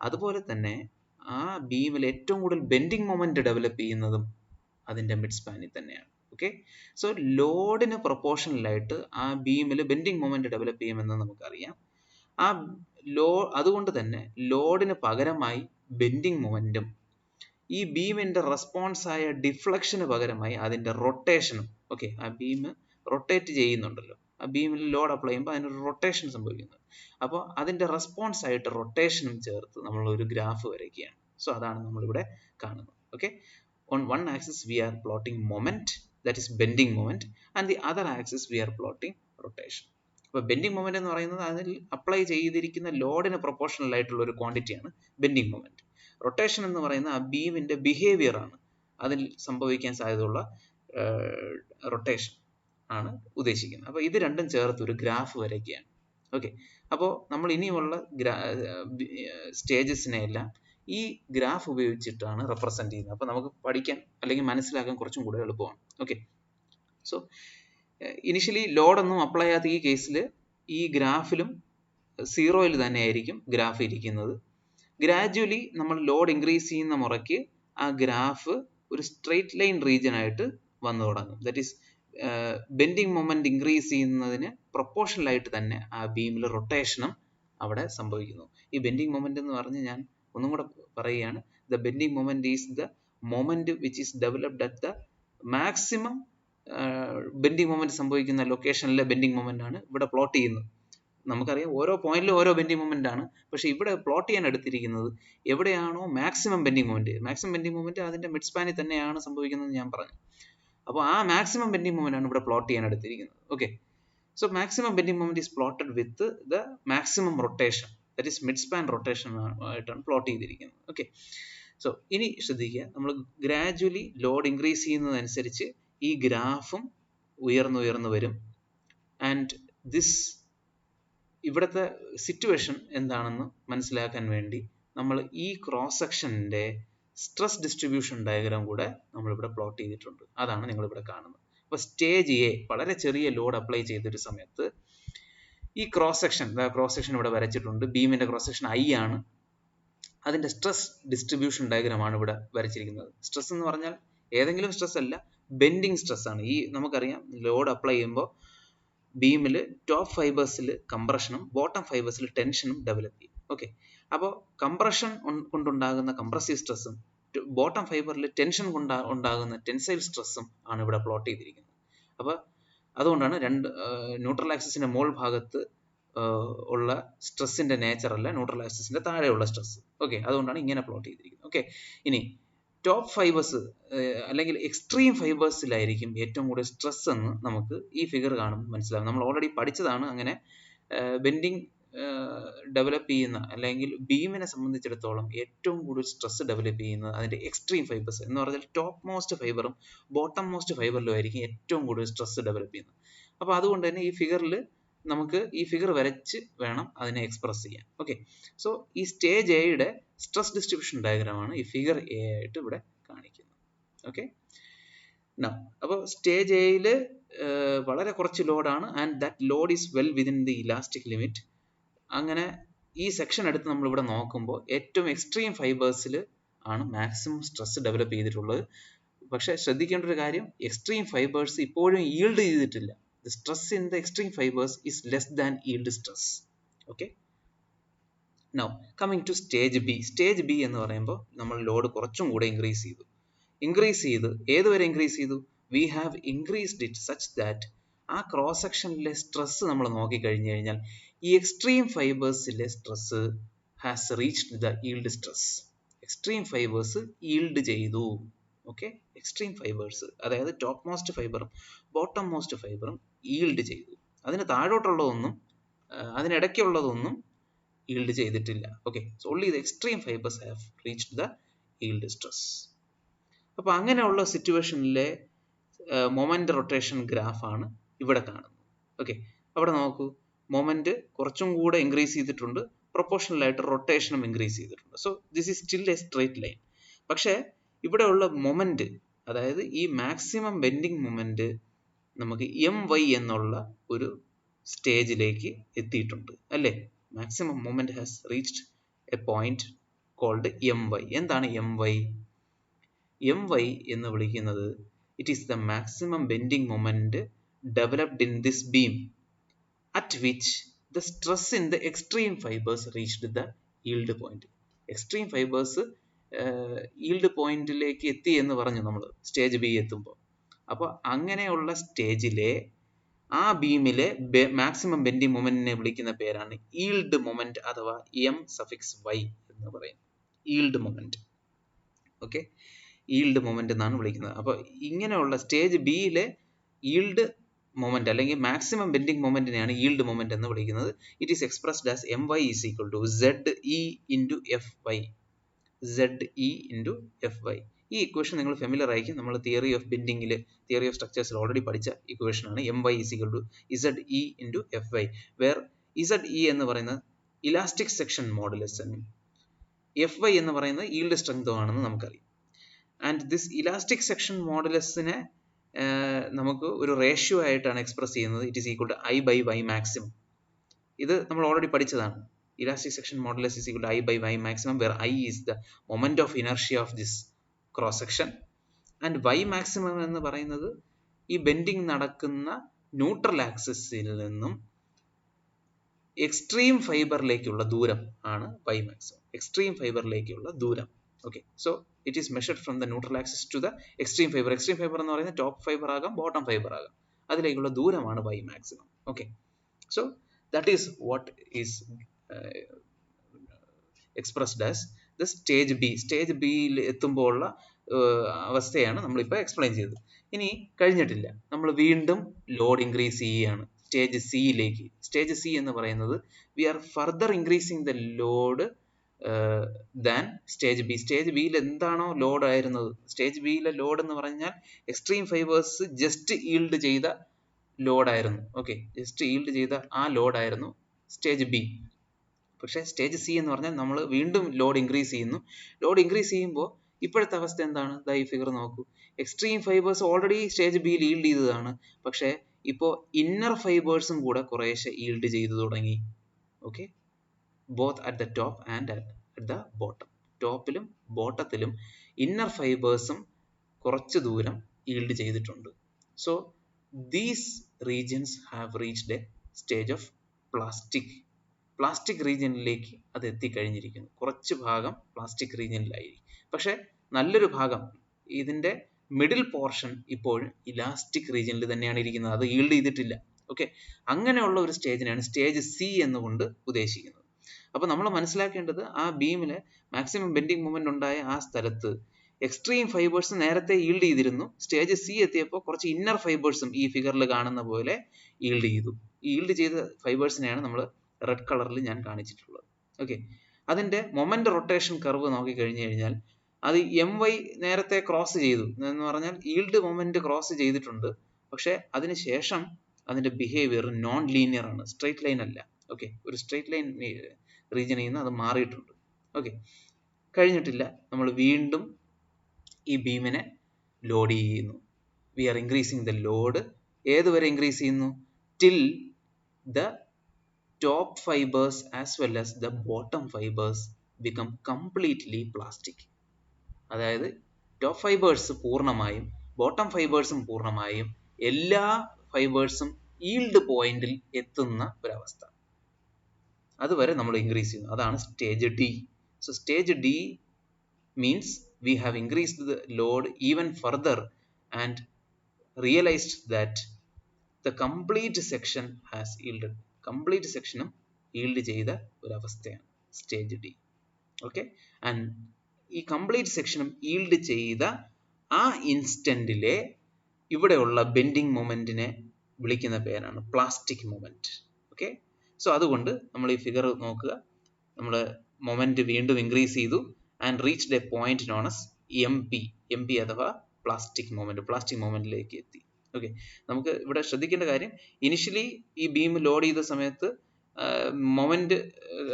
അതുപോലെ തന്നെ ആ ബീമിൽ ഏറ്റവും കൂടുതൽ ബെൻഡിങ് മൊമെന്റ് ഡെവലപ്പ് ചെയ്യുന്നതും അതിന്റെ മിഡ് സ്പാനിൽ തന്നെയാണ്. ഓക്കെ, സോ ലോഡിന് പ്രൊപ്പോർഷണലായിട്ട് ആ ബീമിൽ ബെൻഡിങ് മൊമെന്റ് ഡെവലപ്പ് ചെയ്യുമെന്ന് നമുക്കറിയാം. ആ അതുകൊണ്ട് തന്നെ ലോഡിന് പകരമായി ബെൻഡിങ് മൊമെന്റും ഈ ബീമിന്റെ റെസ്പോൺസ് ആയ ഡിഫ്ലക്ഷന് പകരമായി അതിന്റെ റൊട്ടേഷനും, ഓക്കെ, ആ ബീം റൊട്ടേറ്റ് ചെയ്യുന്നുണ്ടല്ലോ, ആ ബീമിൽ ലോഡ് അപ്ലൈ ചെയ്യുമ്പോൾ അതിനൊരു റൊട്ടേഷൻ സംഭവിക്കുന്നു. അപ്പോൾ അതിന്റെ റെസ്പോൺസ് ആയിട്ട് റൊട്ടേഷനും ചേർത്ത് നമ്മൾ ഒരു ഗ്രാഫ് വരയ്ക്കുകയാണ്. സോ അതാണ് നമ്മളിവിടെ കാണുന്നത്. Okay, on one axis we are plotting moment, that is bending moment, and the other axis we are plotting rotation. അപ്പോൾ ബെൻഡിങ് മൊമെന്റ് എന്ന് പറയുന്നത് അതിൽ അപ്ലൈ ചെയ്തിരിക്കുന്ന ലോഡിന് പ്രൊപ്പോർഷണൽ ആയിട്ടുള്ള ഒരു ക്വാണ്ടിറ്റിയാണ് ബെൻഡിങ് മൊമെന്റ്. റൊട്ടേഷൻ എന്ന് പറയുന്ന ആ ബീമിന്റെ ബിഹേവിയർ ആണ്, അതിൽ സംഭവിക്കാൻ സാധ്യതയുള്ള റൊട്ടേഷൻ ആണ് ഉദ്ദേശിക്കുന്നത്. അപ്പോൾ ഇത് രണ്ടും ചേർത്ത് ഒരു ഗ്രാഫ് വരയ്ക്കുകയാണ്. ഓക്കെ, അപ്പോൾ നമ്മൾ ഇനിയുമുള്ള സ്റ്റേജസിനെ എല്ലാം ഈ ഗ്രാഫ് ഉപയോഗിച്ചിട്ടാണ് റെപ്രസെന്റ് ചെയ്യുന്നത്. അപ്പോൾ നമുക്ക് പഠിക്കാൻ അല്ലെങ്കിൽ മനസ്സിലാക്കാൻ കുറച്ചും കൂടെ എളുപ്പമാണ്. ഓക്കെ, സോ ഇനിഷ്യലി ലോഡൊന്നും അപ്ലൈ ചെയ്യാത്ത ഈ കേസിൽ ഈ ഗ്രാഫിലും സീറോയിൽ തന്നെ ആയിരിക്കും ഗ്രാഫ് ഇരിക്കുന്നത്. ഗ്രാജുവലി നമ്മൾ ലോഡ് ഇൻക്രീസ് ചെയ്യുന്ന മുറയ്ക്ക് ആ ഗ്രാഫ് ഒരു സ്ട്രെയിറ്റ് ലൈൻ റീജിയൻ ആയിട്ട് വന്നു തുടങ്ങും. That is bending moment increase ചെയ്യുന്നതിന് പ്രൊപ്പോർഷണൽ ആയിട്ട് തന്നെ ആ ബീമിൽ റൊട്ടേഷനും അവിടെ സംഭവിക്കുന്നു. ഈ ബെൻഡിങ് മൊമെന്റ് എന്ന് പറഞ്ഞ് ഞാൻ ഒന്നും കൂടെ പറയുകയാണ്. The bending moment is the moment which is developed at the maximum bending moment സംഭവിക്കുന്ന ലൊക്കേഷനിലെ ബെൻഡിങ് മൊമെന്റ് ആണ് ഇവിടെ പ്ലോട്ട് ചെയ്യുന്നത്. നമുക്കറിയാം ഓരോ പോയിന്റിലും ഓരോ ബെൻഡിങ് മൊമെന്റ് ആണ്, പക്ഷെ ഇവിടെ പ്ലോട്ട് ചെയ്യാൻ എടുത്തിരിക്കുന്നത് എവിടെയാണോ മാക്സിമം ബെൻഡിങ് മൊമെന്റ് അതിന്റെ മിഡ് സ്പാനിൽ തന്നെയാണ് സംഭവിക്കുന്നത് ഞാൻ പറഞ്ഞു. അപ്പോൾ ആ മാക്സിമം ബെൻഡിങ് മൊമെന്റ് ആണ് ഇവിടെ പ്ലോട്ട് ചെയ്യാൻ എടുത്തിരിക്കുന്നത്. Okay, so maximum bending moment is plotted with the maximum rotation, that is mid span rotation ആയിട്ടാണ് പ്ലോട്ട് ചെയ്തിരിക്കുന്നത്. ഓക്കെ, സോ ഇനി ശ്രദ്ധിക്കുക, നമ്മൾ ഗ്രാജുവലി ലോഡ് ഇൻക്രീസ് ചെയ്യുന്നതനുസരിച്ച് ഈ ഗ്രാഫും ഉയർന്നു വരും. ആൻഡ് ദിസ് ഇവിടുത്തെ സിറ്റുവേഷൻ എന്താണെന്ന് മനസ്സിലാക്കാൻ വേണ്ടി നമ്മൾ ഈ ക്രോസ് സെക്ഷൻ്റെ സ്ട്രെസ് ഡിസ്ട്രിബ്യൂഷൻ ഡയഗ്രാം കൂടെ നമ്മളിവിടെ പ്ലോട്ട് ചെയ്തിട്ടുണ്ട്. അതാണ് നിങ്ങളിവിടെ കാണുന്നത്. അപ്പോൾ സ്റ്റേജ് എ വളരെ ചെറിയ ലോഡ് അപ്ലൈ ചെയ്തൊരു സമയത്ത് ഈ ക്രോസ് സെക്ഷൻ ഇവിടെ വരച്ചിട്ടുണ്ട്. ബീമിന്റെ ക്രോസ് സെക്ഷൻ ഐ ആണ്. അതിന്റെ സ്ട്രെസ് ഡിസ്ട്രിബ്യൂഷൻ ഡയഗ്രാം ആണ് ഇവിടെ വരച്ചിരിക്കുന്നത്. സ്ട്രെസ് എന്ന് പറഞ്ഞാൽ ഏതെങ്കിലും സ്ട്രെസ് അല്ല, ബെൻഡിങ് സ്ട്രെസ് ആണ്. ഈ നമുക്കറിയാം ലോഡ് അപ്ലൈ ചെയ്യുമ്പോൾ ബീമിൽ ടോപ്പ് ഫൈബേഴ്സിൽ കംപ്രഷനും ബോട്ടം ഫൈബേഴ്സിൽ ടെൻഷനും ഡെവലപ്പ് ചെയ്യും. ഓക്കെ, അപ്പോൾ കംപ്രഷൻ കൊണ്ടുണ്ടാകുന്ന കംപ്രസീവ് സ്ട്രെസ്സും ബോട്ടം ഫൈബറിൽ ടെൻഷൻ ഉണ്ടാകുന്ന ടെൻസൈൽ സ്ട്രെസ്സും ആണ് ഇവിടെ പ്ലോട്ട് ചെയ്തിരിക്കുന്നത്. അപ്പോൾ അതുകൊണ്ടാണ് ന്യൂട്രൽ ആക്സിസിന്റെ മോൾ ഭാഗത്ത് ഉള്ള സ്ട്രെസ്സിന്റെ നേച്ചർ അല്ല ന്യൂട്രൽ ആക്സിസിന്റെ താഴെയുള്ള സ്ട്രെസ്. ഓക്കെ, അതുകൊണ്ടാണ് ഇങ്ങനെ പ്ലോട്ട് ചെയ്തിരിക്കുന്നത്. ഓക്കെ, ഇനി ടോപ്പ് ഫൈബേഴ്സ് അല്ലെങ്കിൽ എക്സ്ട്രീം ഫൈബേഴ്സിലായിരിക്കും ഏറ്റവും കൂടുതൽ സ്ട്രെസ് എന്ന് നമുക്ക് ഈ ഫിഗർ കാണുമ്പോൾ മനസ്സിലാവും. നമ്മൾ ഓൾറെഡി പഠിച്ചതാണ്. അങ്ങനെ ബെൻഡിങ് ഡെവലപ്പ് ചെയ്യുന്ന അല്ലെങ്കിൽ ബീമിനെ സംബന്ധിച്ചിടത്തോളം ഏറ്റവും കൂടുതൽ സ്ട്രെസ് ഡെവലപ്പ് ചെയ്യുന്നത് അതിന്റെ എക്സ്ട്രീം ഫൈബേഴ്സ് എന്ന് പറഞ്ഞാൽ ടോപ്പ് മോസ്റ്റ് ഫൈബറും ബോട്ടം മോസ്റ്റ് ഫൈബറിലും ആയിരിക്കും ഏറ്റവും കൂടുതൽ സ്ട്രെസ് ഡെവലപ്പ് ചെയ്യുന്നത്. അപ്പോൾ അതുകൊണ്ട് തന്നെ ഈ ഫിഗറിൽ നമുക്ക് ഈ ഫിഗർ വരച്ച് വേണം അതിനെ എക്സ്പ്രസ് ചെയ്യാൻ. ഓക്കെ, സോ ഈ സ്റ്റേജ് എയുടെ സ്ട്രെസ് ഡിസ്ട്രിബ്യൂഷൻ ഡയഗ്രാമാണ് ഈ ഫിഗർ എ ആയിട്ട് ഇവിടെ കാണിക്കുന്നത്. ഓക്കെ, അപ്പോൾ സ്റ്റേജ് എയിൽ വളരെ കുറച്ച് ലോഡാണ് and that load is well within the elastic limit. അങ്ങനെ ഈ സെക്ഷൻ എടുത്ത് നമ്മൾ ഇവിടെ നോക്കുമ്പോൾ ഏറ്റവും എക്സ്ട്രീം ഫൈബേഴ്സിൽ ആണ് മാക്സിമം സ്ട്രെസ് ഡെവലപ്പ് ചെയ്തിട്ടുള്ളത്. പക്ഷെ ശ്രദ്ധിക്കേണ്ട ഒരു കാര്യം, എക്സ്ട്രീം ഫൈബേഴ്സ് ഇപ്പോഴും ഈൽഡ് ചെയ്തിട്ടില്ല. The stress in the extreme fibers is less than yield stress. Okay. Now coming to stage B. Stage B എന്ന് പറയുമ്പോൾ നമ്മൾ ലോഡ് കുറച്ചും കൂടെ ഇൻക്രീസ് ചെയ്തു. ഇൻക്രീസ് ചെയ്ത് ഏതുവരെ ഇൻക്രീസ് ചെയ്തു? We have increased it such that ആ ക്രോസ് സെക്ഷനിലെ സ്ട്രെസ് നമ്മൾ നോക്കിക്കഴിഞ്ഞു കഴിഞ്ഞാൽ ഈ എക്സ്ട്രീം ഫൈബേഴ്സിലെ stress has reached the yield stress. Extreme fibres yield ചെയ്തു. ഓക്കെ, എക്സ്ട്രീം ഫൈബേഴ്സ് അതായത് ടോപ്പ് മോസ്റ്റ് ഫൈബറും ബോട്ടം മോസ്റ്റ് ഫൈബറും ഈൽഡ് ചെയ്തു. അതിന് താഴോട്ടുള്ളതൊന്നും അതിനിടയ്ക്കുള്ളതൊന്നും ഈൽഡ് ചെയ്തിട്ടില്ല. Okay, so only the extreme fibres have reached the yield stress. അപ്പോൾ അങ്ങനെയുള്ള സിറ്റുവേഷനിലെ മൊമെന്റ് റൊട്ടേഷൻ ഗ്രാഫാണ് ഇവിടെ കാണുന്നത്. ഓക്കെ, അവിടെ നോക്കൂ, മൊമെന്റ് കുറച്ചും കൂടെ ഇൻക്രീസ് ചെയ്തിട്ടുണ്ട്, പ്രൊപ്പോർഷണൽ ആയിട്ട് റൊട്ടേഷനും ഇൻക്രീസ് ചെയ്തിട്ടുണ്ട്. So this is still a straight line. പക്ഷേ ഇവിടെയുള്ള മൊമെന്റ്, അതായത് ഈ മാക്സിമം ബെൻഡിങ് മൊമെന്റ് നമുക്ക് MY എന്നുള്ള ഒരു സ്റ്റേജിലേക്ക് എത്തിയിട്ടുണ്ട് അല്ലേ? Maximum moment has reached a point called MY. എന്താണ് MY? MY എന്ന് വിളിക്കുന്നത് it is the maximum bending moment developed in this beam at which the stress in the extreme fibers reached the yield point. Extreme fibres yield പോയിന്റിലേക്ക് എത്തി എന്ന് പറഞ്ഞു നമ്മൾ stage B എത്തുമ്പോൾ. അപ്പോൾ അങ്ങനെയുള്ള സ്റ്റേജിലെ ആ ബീമിലെ മാക്സിമം ബെൻഡിങ് മൊമെന്റിനെ വിളിക്കുന്ന പേരാണ് yield മൊമെന്റ് അഥവാ M(y) എന്ന് പറയും. yield moment. Okay, yield moment എന്നാണ് വിളിക്കുന്നത്. അപ്പോൾ ഇങ്ങനെയുള്ള സ്റ്റേജ് ബിയിലെ yield മൊമെന്റ് അല്ലെങ്കിൽ മാക്സിമം ബെൻഡിങ് മൊമെന്റിനെയാണ് yield മൊമെന്റ് എന്ന് വിളിക്കുന്നത്. It is expressed as My is equal to ZE into Fy. ZE into Fy. ഈ ഇക്വേഷൻ നിങ്ങൾ ഫെമിലിയർ ആയിരിക്കും. നമ്മൾ തിയറി ഓഫ് ബെൻഡിങ്ങിൽ, തിയറി ഓഫ് സ്ട്രക്ചേഴ്സിൽ ഓൾറെഡി പഠിച്ച ഇക്വേഷൻ ആണ്. My is equal to ZE into Fy, where ZE എന്ന് പറയുന്നത് ഇലാസ്റ്റിക് സെക്ഷൻ മോഡുലസും Fy എന്ന് പറയുന്നത് yield സ്ട്രെങ്തും ആണെന്ന് നമുക്കറിയാം. ആൻഡ് ദിസ് ഇലാസ്റ്റിക് സെക്ഷൻ മോഡുലസിനെ നമുക്ക് ഒരു റേഷ്യോ ആയിട്ടാണ് എക്സ്പ്രസ് ചെയ്യുന്നത്. It is equal to I/Y maximum. ഇത് നമ്മൾ ഓൾറെഡി പഠിച്ചതാണ്. Elastic section modulus is equal to I/Y maximum, where I is the moment of inertia of this cross section. And Y maximum എന്ന് പറയുന്നത് ഈ bending നടക്കുന്ന neutral ആക്സിസിൽ നിന്നും extreme ഫൈബറിലേക്കുള്ള ദൂരം ആണ് Y മാക്സിമം. എക്സ്ട്രീം ഫൈബറിലേക്കുള്ള ദൂരം. Okay, so it is measured from the neutral axis to the extreme fiber. Extreme fiber എന്ന് പറയുന്നത് ടോപ്പ് ഫൈബർ ആകാം, ബോട്ടം ഫൈബർ ആകാം. അതിലേക്കുള്ള ദൂരമാണ് Y maximum. Okay, so that is what is expressed as the stage B. Stage ബിയിൽ എത്തുമ്പോൾ ഉള്ള അവസ്ഥയാണ് നമ്മളിപ്പോൾ എക്സ്പ്ലെയിൻ ചെയ്തത്. ഇനി കഴിഞ്ഞിട്ടില്ല, നമ്മൾ വീണ്ടും ലോഡ് ഇൻക്രീസ് ചെയ്യുകയാണ് സ്റ്റേജ് സിയിലേക്ക്. സ്റ്റേജ് സി എന്ന് പറയുന്നത് we are further increasing the load than stage B. Stage ബിയിൽ എന്താണോ ലോഡ് ആയിരുന്നത്, സ്റ്റേജ് ബിയിലെ ലോഡ് എന്ന് പറഞ്ഞാൽ എക്സ്ട്രീം ഫൈബേഴ്സ് ജസ്റ്റ് ഈൽഡ് ചെയ്ത ലോഡായിരുന്നു. ഓക്കെ, ജസ്റ്റ് ഈൽഡ് ചെയ്ത ആ ലോഡായിരുന്നു സ്റ്റേജ് ബി. പക്ഷേ സ്റ്റേജ് സി എന്ന് പറഞ്ഞാൽ നമ്മൾ വീണ്ടും ലോഡ് ഇൻക്രീസ് ചെയ്യുന്നു. ലോഡ് ഇൻക്രീസ് ചെയ്യുമ്പോൾ ഇപ്പോഴത്തെ അവസ്ഥ എന്താണ്? ദാ ഈ ഫിഗർ നോക്കൂ. എക്സ്ട്രീം ഫൈബേഴ്സ് ഓൾറെഡി സ്റ്റേജ് ബിയിൽ ഈൽഡ് ചെയ്തതാണ്. പക്ഷേ ഇപ്പോൾ ഇന്നർ ഫൈബേഴ്സും കൂടെ കുറേശ്ശെ ഈൽഡ് ചെയ്തു തുടങ്ങി. Okay, both at the top and at the bottom. ടോപ്പിലും ബോട്ടത്തിലും ഇന്നർ ഫൈബേഴ്സും കുറച്ച് ദൂരം ഈൽഡ് ചെയ്തിട്ടുണ്ട്. So these regions have reached a stage of plastic റീജിയനിലേക്ക് അത് എത്തിക്കഴിഞ്ഞിരിക്കുന്നു. കുറച്ച് ഭാഗം പ്ലാസ്റ്റിക് റീജിയനിലായിരിക്കും. പക്ഷെ നല്ലൊരു ഭാഗം, ഇതിൻ്റെ മിഡിൽ പോർഷൻ ഇപ്പോഴും ഇലാസ്റ്റിക് റീജിയനിൽ തന്നെയാണ് ഇരിക്കുന്നത്. അത് ഈൽഡ് ചെയ്തിട്ടില്ല. ഓക്കെ, അങ്ങനെയുള്ള ഒരു സ്റ്റേജിനാണ് സ്റ്റേജ് സി എന്നുകൊണ്ട് ഉദ്ദേശിക്കുന്നത്. അപ്പോൾ നമ്മൾ മനസ്സിലാക്കേണ്ടത്, ആ ബീമിലെ മാക്സിമം ബെൻഡിങ് മൊമെന്റ് ഉണ്ടായ ആ സ്ഥലത്ത് എക്സ്ട്രീം ഫൈബേഴ്സ് നേരത്തെ ഈൽഡ് ചെയ്തിരുന്നു. സ്റ്റേജ് സി എത്തിയപ്പോൾ കുറച്ച് ഇന്നർ ഫൈബേഴ്സും ഈ ഫിഗറിൽ കാണുന്ന പോലെ ഈൽഡ് ചെയ്തു. ഈ ഈൽഡ് ചെയ്ത ഫൈബേഴ്സിനെയാണ് നമ്മൾ റെഡ് കളറിൽ ഞാൻ കാണിച്ചിട്ടുള്ളത്. ഓക്കെ, അതിൻ്റെ മൊമെന്റ് റൊട്ടേഷൻ കർവ് നോക്കിക്കഴിഞ്ഞു കഴിഞ്ഞാൽ അത് MY നേരത്തെ ക്രോസ് ചെയ്തു എന്ന് പറഞ്ഞാൽ ഈൽഡ് മൊമെന്റ് ക്രോസ് ചെയ്തിട്ടുണ്ട്. പക്ഷെ അതിനുശേഷം അതിൻ്റെ ബിഹേവിയർ നോൺ ലീനിയർ ആണ്, സ്ട്രെയിറ്റ് ലൈൻ അല്ല. ഓക്കെ, ഒരു സ്ട്രെയിറ്റ് ലൈൻ റീജിയനിൽ നിന്ന് അത് മാറിയിട്ടുണ്ട്. ഓക്കെ, കഴിഞ്ഞിട്ടില്ല, നമ്മൾ വീണ്ടും ഈ ബീമിനെ ലോഡ് ചെയ്യുന്നു. We are increasing the load. ഏതുവരെ ഇൻക്രീസ് ചെയ്യുന്നു? Till the top fibres as well as the bottom fibres become completely plastic. അതായത് ടോപ്പ് ഫൈബേഴ്സ് പൂർണ്ണമായും ബോട്ടം ഫൈബേഴ്സും പൂർണ്ണമായും എല്ലാ ഫൈബേഴ്സും ഈൽഡ് പോയിന്റിൽ എത്തുന്ന ഒരവസ്ഥ. അതുവരെ നമ്മൾ ഇൻക്രീസ് ചെയ്യുന്നു. അതാണ് stage D. So stage D means we have increased the load even further and realized that the complete section has yielded. Complete സെക്ഷനും yield ചെയ്ത ഒരു അവസ്ഥയാണ് സ്റ്റേജ് ഡി. ഓക്കെ, ആൻഡ് ഈ കംപ്ലീറ്റ് സെക്ഷനും yield ചെയ്ത ആ ഇൻസ്റ്റന്റിലെ ഇവിടെയുള്ള ബെൻഡിങ് മൊമെന്റിനെ വിളിക്കുന്ന പേരാണ് പ്ലാസ്റ്റിക് മൊമെന്റ്. ഓക്കെ, സോ അതുകൊണ്ട് നമ്മൾ ഈ ഫിഗർ നോക്കുക. നമ്മൾ മൊമെന്റ് വീണ്ടും ഇൻക്രീസ് ചെയ്തു and reached a point non as M P അഥവാ പ്ലാസ്റ്റിക് മൊമെന്റിലേക്ക് എത്തി. ഓക്കെ, നമുക്ക് ഇവിടെ ശ്രദ്ധിക്കേണ്ട കാര്യം, ഇനിഷ്യലി ഈ ബീം ലോഡ് ചെയ്ത സമയത്ത് മൊമെന്റ്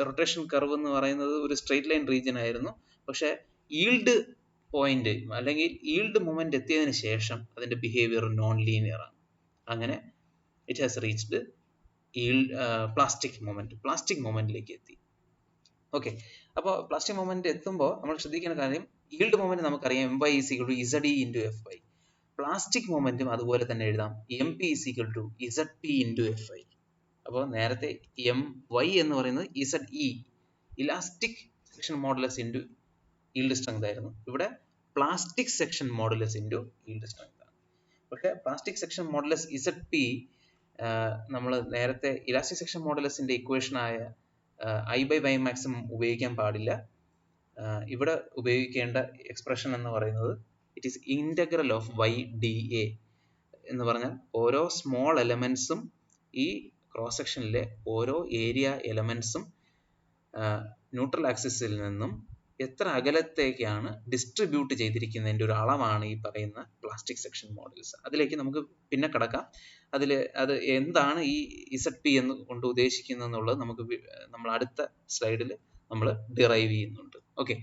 റൊട്ടേഷൻ കർവ് എന്ന് പറയുന്നത് ഒരു സ്ട്രെയിറ്റ് ലൈൻ റീജിയൻ ആയിരുന്നു. പക്ഷെ ഈൽഡ് പോയിന്റ് അല്ലെങ്കിൽ ഈൽഡ് മൊമെന്റ് എത്തിയതിനു ശേഷം അതിന്റെ ബിഹേവിയർ നോൺ ലീനിയർ ആണ്. അങ്ങനെ ഇറ്റ് ഹാസ് റീച്ച്ഡ് പ്ലാസ്റ്റിക് മൊമെന്റിലേക്ക് എത്തി. ഓക്കെ, അപ്പോൾ പ്ലാസ്റ്റിക് മൊമെന്റ് എത്തുമ്പോൾ നമ്മൾ ശ്രദ്ധിക്കേണ്ട കാര്യം, ഈൽഡ് മൊമെന്റ് നമുക്കറിയാം My is equal to Zd into Fy. Plastic മൊമെന്റും അതുപോലെ തന്നെ എഴുതാം, Mp is equal to Zp into Fy. അപ്പോൾ നേരത്തെ My എന്ന് പറയുന്നത് Ze, elastic section modulus into yield strength ആയിരുന്നു. ഇവിടെ plastic section modulus into yield strength ആണ്. പക്ഷേ പ്ലാസ്റ്റിക് സെക്ഷൻ മോഡുലസ് Zp നമ്മൾ നേരത്തെ ഇലാസ്റ്റിക് സെക്ഷൻ മോഡുലസിന്റെ ഇക്വേഷനായ I/Y മാക്സിമം ഉപയോഗിക്കാൻ പാടില്ല. ഇവിടെ ഉപയോഗിക്കേണ്ട എക്സ്പ്രഷൻ എന്ന് പറയുന്നത് it is integral of y/dA എന്ന് പറഞ്ഞാൽ ഓരോ സ്മോൾ എലമെന്റ്സും ഈ ക്രോസ് സെക്ഷനിലെ ഓരോ ഏരിയ എലമെന്റ്സും ന്യൂട്രൽ ആക്സിസിൽ നിന്നും എത്ര അകലത്തേക്കാണ് ഡിസ്ട്രിബ്യൂട്ട് ചെയ്തിരിക്കുന്നതിൻ്റെ ഒരു അളവാണ് ഈ പറയുന്ന പ്ലാസ്റ്റിക് സെക്ഷൻ മോഡൽസ്. അതിലേക്ക് നമുക്ക് പിന്നെ കടക്കാം. അത് എന്താണ് ഈ Zp എന്ന് കൊണ്ട് ഉദ്ദേശിക്കുന്നത് എന്നുള്ളത് നമുക്ക് നമ്മൾ അടുത്ത സ്ലൈഡിൽ നമ്മൾ ഡിറൈവ് ചെയ്യുന്നുണ്ട്. ഓക്കെ,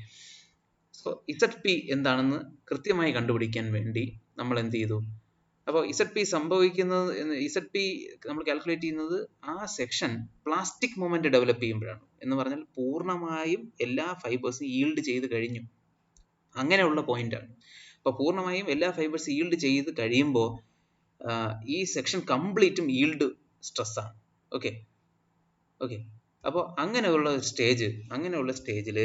സോ Zp എന്താണെന്ന് കൃത്യമായി കണ്ടുപിടിക്കാൻ വേണ്ടി നമ്മൾ എന്ത് ചെയ്തു? അപ്പോൾ Zp നമ്മൾ കാൽക്കുലേറ്റ് ചെയ്യുന്നത് ആ സെക്ഷൻ പ്ലാസ്റ്റിക് മൊമെന്റ് ഡെവലപ്പ് ചെയ്യുമ്പോഴാണ്. എന്ന് പറഞ്ഞാൽ പൂർണ്ണമായും എല്ലാ ഫൈബേഴ്സും ഈൽഡ് ചെയ്ത് കഴിഞ്ഞു, അങ്ങനെയുള്ള പോയിന്റ് ആണ്. അപ്പോൾ പൂർണ്ണമായും എല്ലാ ഫൈബേഴ്സ് ഈൽഡ് ചെയ്ത് കഴിയുമ്പോൾ ഈ സെക്ഷൻ കംപ്ലീറ്റും ഈൽഡ് സ്ട്രെസ് ആണ്. ഓക്കെ, അപ്പോൾ അങ്ങനെയുള്ള സ്റ്റേജിൽ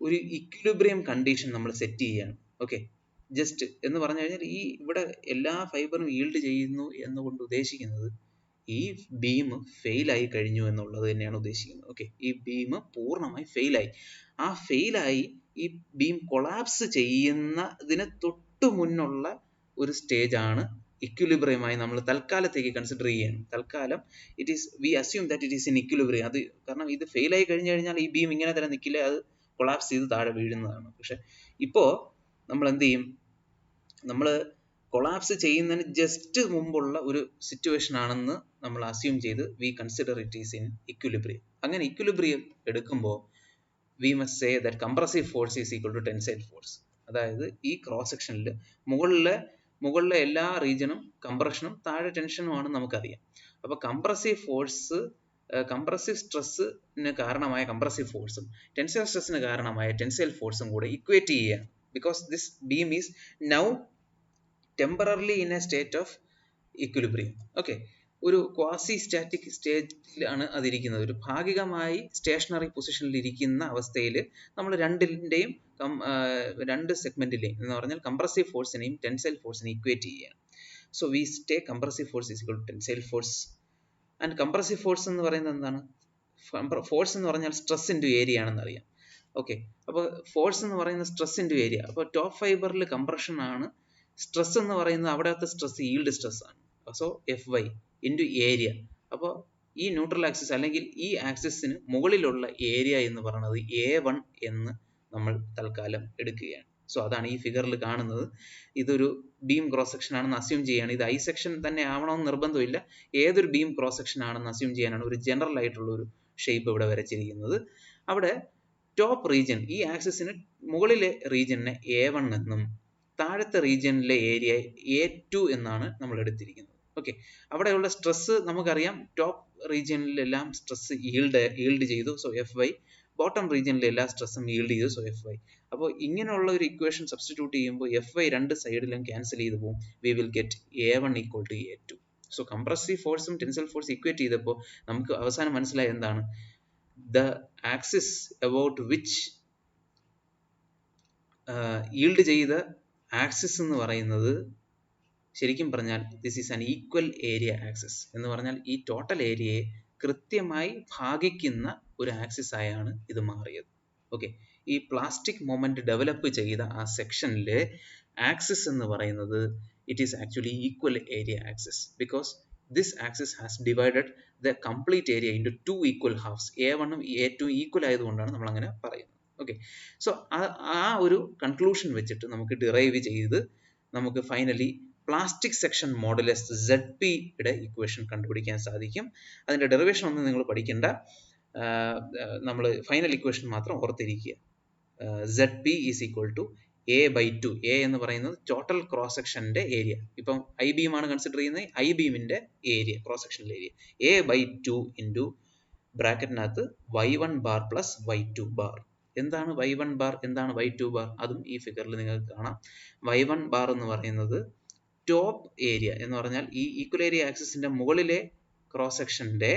ഒരു ഇക്വിലിബ്രിയം കണ്ടീഷൻ നമ്മൾ സെറ്റ് ചെയ്യുകയാണ്. ഓക്കെ, ജസ്റ്റ് എന്ന് പറഞ്ഞു കഴിഞ്ഞാൽ ഈ ഇവിടെ എല്ലാ ഫൈബറും ഈൽഡ് ചെയ്യുന്നു എന്നുകൊണ്ട് ഉദ്ദേശിക്കുന്നത് ഈ ബീം ഫെയിലായി കഴിഞ്ഞു എന്നുള്ളത് തന്നെയാണ് ഉദ്ദേശിക്കുന്നത്. ഓക്കെ, ഈ ബീം പൂർണ്ണമായി ഫെയിലായി. ആ ഫെയിലായി ഈ ബീം കൊളാപ്സ് ചെയ്യുന്നതിന് തൊട്ടു മുന്നുള്ള ഒരു സ്റ്റേജ് ആണ് ഇക്വിലിബ്രിയമായി നമ്മൾ തൽക്കാലത്തേക്ക് കൺസിഡർ ചെയ്യണം. തൽക്കാലം V assume that it is in equilibrium. അത് കാരണം ഇത് ഫെയിലായി കഴിഞ്ഞു കഴിഞ്ഞാൽ ഈ ബീം ഇങ്ങനെ തന്നെ നിൽക്കില്ല, അത് കൊളാപ്സ് ചെയ്ത് താഴെ വീഴുന്നതാണ്. പക്ഷെ ഇപ്പോൾ നമ്മൾ എന്ത് ചെയ്യും? നമ്മൾ കൊളാപ്സ് ചെയ്യുന്നതിന് ജസ്റ്റ് മുമ്പുള്ള ഒരു സിറ്റുവേഷൻ ആണെന്ന് നമ്മൾ അസ്യൂം ചെയ്ത് we consider it is in equilibrium. അങ്ങനെ ഇക്വിലിബ്രിയം എടുക്കുമ്പോൾ we must say that compressive force is equal to tensile force. അതായത് ഈ ക്രോസ് സെക്ഷനിൽ മുകളിലെ എല്ലാ റീജിയനും കംപ്രഷനും താഴെ ടെൻഷനുമാണ് നമുക്കറിയാം. അപ്പോൾ കംപ്രസീവ് സ്ട്രെസ്സിന് കാരണമായ കംപ്രസീവ് ഫോഴ്സും ടെൻസൈൽ സ്ട്രെസ്സിന് കാരണമായ ടെൻസൈൽ ഫോഴ്സും കൂടെ ഇക്വേറ്റ് ചെയ്യുകയാണ്. Because this beam is now temporarily in A state of equilibrium. Okay, ഒരു ക്വാസി സ്റ്റാറ്റിക് സ്റ്റേജിലാണ് അതിരിക്കുന്നത്. ഒരു ഭാഗികമായി സ്റ്റേഷനറി പൊസിഷനിൽ ഇരിക്കുന്ന അവസ്ഥയിൽ നമ്മൾ രണ്ട് സെഗ്മെന്റിലെയും എന്ന് പറഞ്ഞാൽ കംപ്രസീവ് ഫോഴ്സിനെയും ടെൻസൈൽ ഫോഴ്സിനെയും ഇക്വേറ്റ് ചെയ്യുകയാണ്. So we take compressive force is equal to tensile force. And compressive force എന്ന് പറയുന്നത് എന്താണ്? ഫോഴ്സ് എന്ന് പറഞ്ഞാൽ സ്ട്രെസ് ഇൻറ്റു ഏരിയ ആണെന്ന് അറിയാം. ഓക്കെ, അപ്പോൾ ഫോഴ്സ് എന്ന് പറയുന്നത് സ്ട്രെസ് ഇൻറ്റു ഏരിയ. അപ്പോൾ ടോപ്പ് ഫൈബറിൽ കംപ്രഷൻ ആണ്, സ്ട്രെസ് എന്ന് പറയുന്നത് അവിടത്തെ സ്ട്രെസ് ഈൽഡ് സ്ട്രെസ് ആണ്. So Fy into area. അപ്പോൾ ഈ ന്യൂട്രൽ ആക്സിസ് അല്ലെങ്കിൽ ഈ ആക്സിസിന് മുകളിലുള്ള ഏരിയ എന്ന് പറയുന്നത് A1 എന്ന് നമ്മൾ തൽക്കാലം എടുക്കുകയാണ്. സോ അതാണ് ഈ ഫിഗറിൽ കാണുന്നത്. ഇതൊരു ബീം ക്രോസ് സെക്ഷൻ ആണെന്ന് അസ്യൂം ചെയ്യാണ്. ഇത് ഐ സെക്ഷൻ തന്നെ ആവണമെന്ന് നിർബന്ധമില്ല, ഏതൊരു ബീം ക്രോസ് സെക്ഷൻ ആണെന്ന് അസ്യൂം ചെയ്യാനാണ് ഒരു ജനറൽ ആയിട്ടുള്ള ഒരു ഷേപ്പ് ഇവിടെ വരച്ചിരിക്കുന്നത്. അവിടെ ടോപ്പ് റീജിയൻ, ഈ ആക്സിസിന് മുകളിലെ റീജിയനെ A1 എന്നും താഴത്തെ റീജിയനിലെ ഏരിയ A2 എന്നാണ് നമ്മൾ എടുത്തിരിക്കുന്നത്. ഓക്കെ, അവിടെയുള്ള സ്ട്രെസ് നമുക്കറിയാം, ടോപ്പ് റീജിയനിലെല്ലാം സ്ട്രെസ് ഈൽഡ് ചെയ്തു, സോ Fy. ബോട്ടം റീജിയനിലെ എല്ലാ സ്ട്രെസ്സും ഈൽഡ് ചെയ്തു, സോ Fy. അപ്പോൾ ഇങ്ങനെയുള്ള ഒരു ഇക്വേഷൻ സബ്സ്റ്റിറ്റ്യൂട്ട് ചെയ്യുമ്പോൾ Fy രണ്ട് സൈഡിലും ക്യാൻസൽ ചെയ്ത് പോകും. We will get A1 equal to A2. So compressive ഫോഴ്സും ടെൻസൈൽ ഫോഴ്സ് ഇക്വേറ്റ് ചെയ്തപ്പോൾ നമുക്ക് അവസാനം മനസ്സിലായ എന്താണ്? The axis about which yield ചെയ്ത ആക്സിസ് എന്ന് പറയുന്നത് ശരിക്കും പറഞ്ഞാൽ this is an equal area axis എന്ന് പറഞ്ഞാൽ ഈ ടോട്ടൽ ഏരിയയെ കൃത്യമായി ഭാഗിക്കുന്ന ഒരു ആക്സിസ് ആയാണ് ഇത് മാറിയത്. ഓക്കെ, ഈ പ്ലാസ്റ്റിക് മൊമെന്റ് ഡെവലപ്പ് ചെയ്ത ആ സെക്ഷനിലെ ആക്സിസ് എന്ന് പറയുന്നത് it is actually equal area axis because this axis has divided the complete area into two equal halves. A1 ഉം A2 ഈക്വൽ ആയതുകൊണ്ടാണ് നമ്മൾ അങ്ങനെ പറയുന്നത്. ഓക്കെ, സോ ആ ഒരു കൺക്ലൂഷൻ വെച്ചിട്ട് നമുക്ക് ഡിറൈവ് ചെയ്ത് നമുക്ക് finally plastic section modulus ZP യുടെ ഇക്വേഷൻ കണ്ടുപിടിക്കാൻ സാധിക്കും. അതിൻ്റെ ഡെറിവേഷൻ ഒന്നും നിങ്ങൾ പഠിക്കേണ്ട, നമ്മൾ ഫൈനൽ ഇക്വേഷൻ മാത്രം ഓർത്തിരിക്കുക. ZP is equal to A/2. A എന്ന് പറയുന്നത് ടോട്ടൽ ക്രോസ് സെക്ഷൻ്റെ ഏരിയ. ഇപ്പം ഐ ബീമാണ് കൺസിഡർ ചെയ്യുന്നത്, ഐ ബീമിൻ്റെ ഏരിയ, ക്രോസ് സെക്ഷനിലെ ഏരിയ A/2 ഇൻറ്റു ബ്രാക്കറ്റിനകത്ത് y1 bar plus y2 bar. എന്താണ് y1 ബാർ, എന്താണ് y2 ബാർ, അതും ഈ ഫിഗറിൽ നിങ്ങൾക്ക് കാണാം. y1 ബാർ എന്ന് പറയുന്നത് ടോപ്പ് ഏരിയ എന്ന് പറഞ്ഞാൽ ഈ ഈക്വൽ ഏരിയ ആക്സിസിൻ്റെ മുകളിലെ ക്രോസ് സെക്ഷൻ്റെ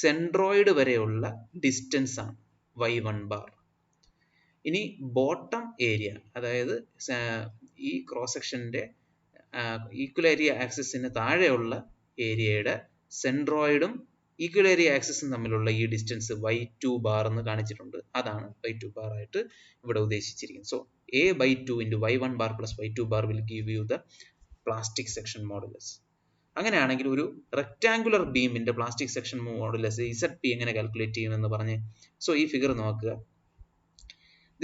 സെൻട്രോയിഡ് വരെയുള്ള ഡിസ്റ്റൻസ് ആണ് y1 ബാർ. ഇനി ബോട്ടം ഏരിയ, അതായത് ഈ ക്രോസ് സെക്ഷൻ്റെ ഈക്വൽ ഏരിയ ആക്സിസിന് താഴെയുള്ള ഏരിയയുടെ സെൻട്രോയിഡും ഈക്വൽ ഏരിയ ആക്സിസും തമ്മിലുള്ള ഈ ഡിസ്റ്റൻസ് y2 ബാർ എന്ന് കാണിച്ചിട്ടുണ്ട്. അതാണ് y2 ബാർ ആയിട്ട് ഇവിടെ ഉദ്ദേശിച്ചിരിക്കുന്നത്. So A/2 into y1 bar plus y2 bar will give you the plastic section modulus. അങ്ങനെയാണെങ്കിൽ ഒരു റെക്ടാങ്കുലർ ബീമിന്റെ പ്ലാസ്റ്റിക് സെക്ഷൻ മോഡുലസ് ZP എങ്ങനെ കാൽക്കുലേറ്റ് ചെയ്യുമെന്ന് പറഞ്ഞ്, സോ ഈ ഫിഗർ നോക്കുക.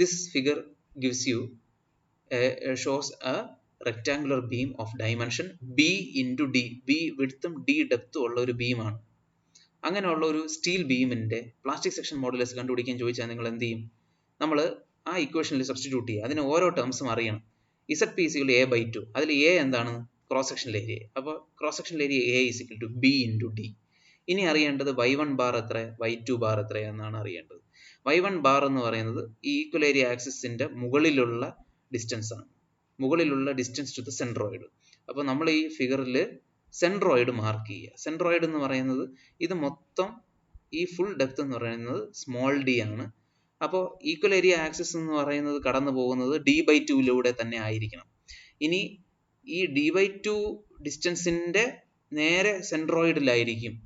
This figure gives you shows a rectangular beam of dimension B into D. B widthും D ഡെപ്തും ഉള്ള ഒരു ബീമാണ്. അങ്ങനെയുള്ള ഒരു സ്റ്റീൽ ബീമിന്റെ പ്ലാസ്റ്റിക് സെക്ഷൻ മോഡുലസ് കണ്ടുപിടിക്കാൻ ചോദിച്ചാൽ നിങ്ങൾ എന്ത് ചെയ്യും? നമ്മൾ ആ ഇക്വേഷനിൽ സബ്സ്റ്റിറ്റ്യൂട്ട് ചെയ്യുക. അതിന് ഓരോ ടേംസും അറിയണം. ZP is equal to A/2. അതിൽ A എന്താണ്? ക്രോസ് സെക്ഷനിൽ ഏരിയ. അപ്പോൾ ക്രോസ് സെക്ഷനിൽ area A is equal to B into D. ഇനി അറിയേണ്ടത് y1 ബാർ എത്ര, y2 ബാർ എത്ര എന്നാണ് അറിയേണ്ടത്. y1 ബാർ എന്ന് പറയുന്നത് ഈ ഈക്വൽ ഏരിയ ആക്സിസിന്റെ മുകളിലുള്ള ഡിസ്റ്റൻസ് ആണ്, മുകളിലുള്ള ഡിസ്റ്റൻസ് ടു ദ സെൻട്രോയിഡ്. അപ്പോൾ നമ്മൾ ഈ ഫിഗറിൽ സെൻട്രോയിഡ് മാർക്ക് ചെയ്യുക. സെൻട്രോയിഡ് എന്ന് പറയുന്നത് ഇത് മൊത്തം ഈ ഫുൾ ഡെപ്ത് എന്ന് പറയുന്നത് സ്മോൾ d ആണ്. അപ്പോൾ ഈക്വൽ ഏരിയ ആക്സിസ് എന്ന് പറയുന്നത് കടന്നു പോകുന്നത് D/2 തന്നെ ആയിരിക്കണം. ഇനി ഈ D/2 ഡിസ്റ്റൻസിന്റെ നേരെ സെൻട്രോയിഡിലായിരിക്കും,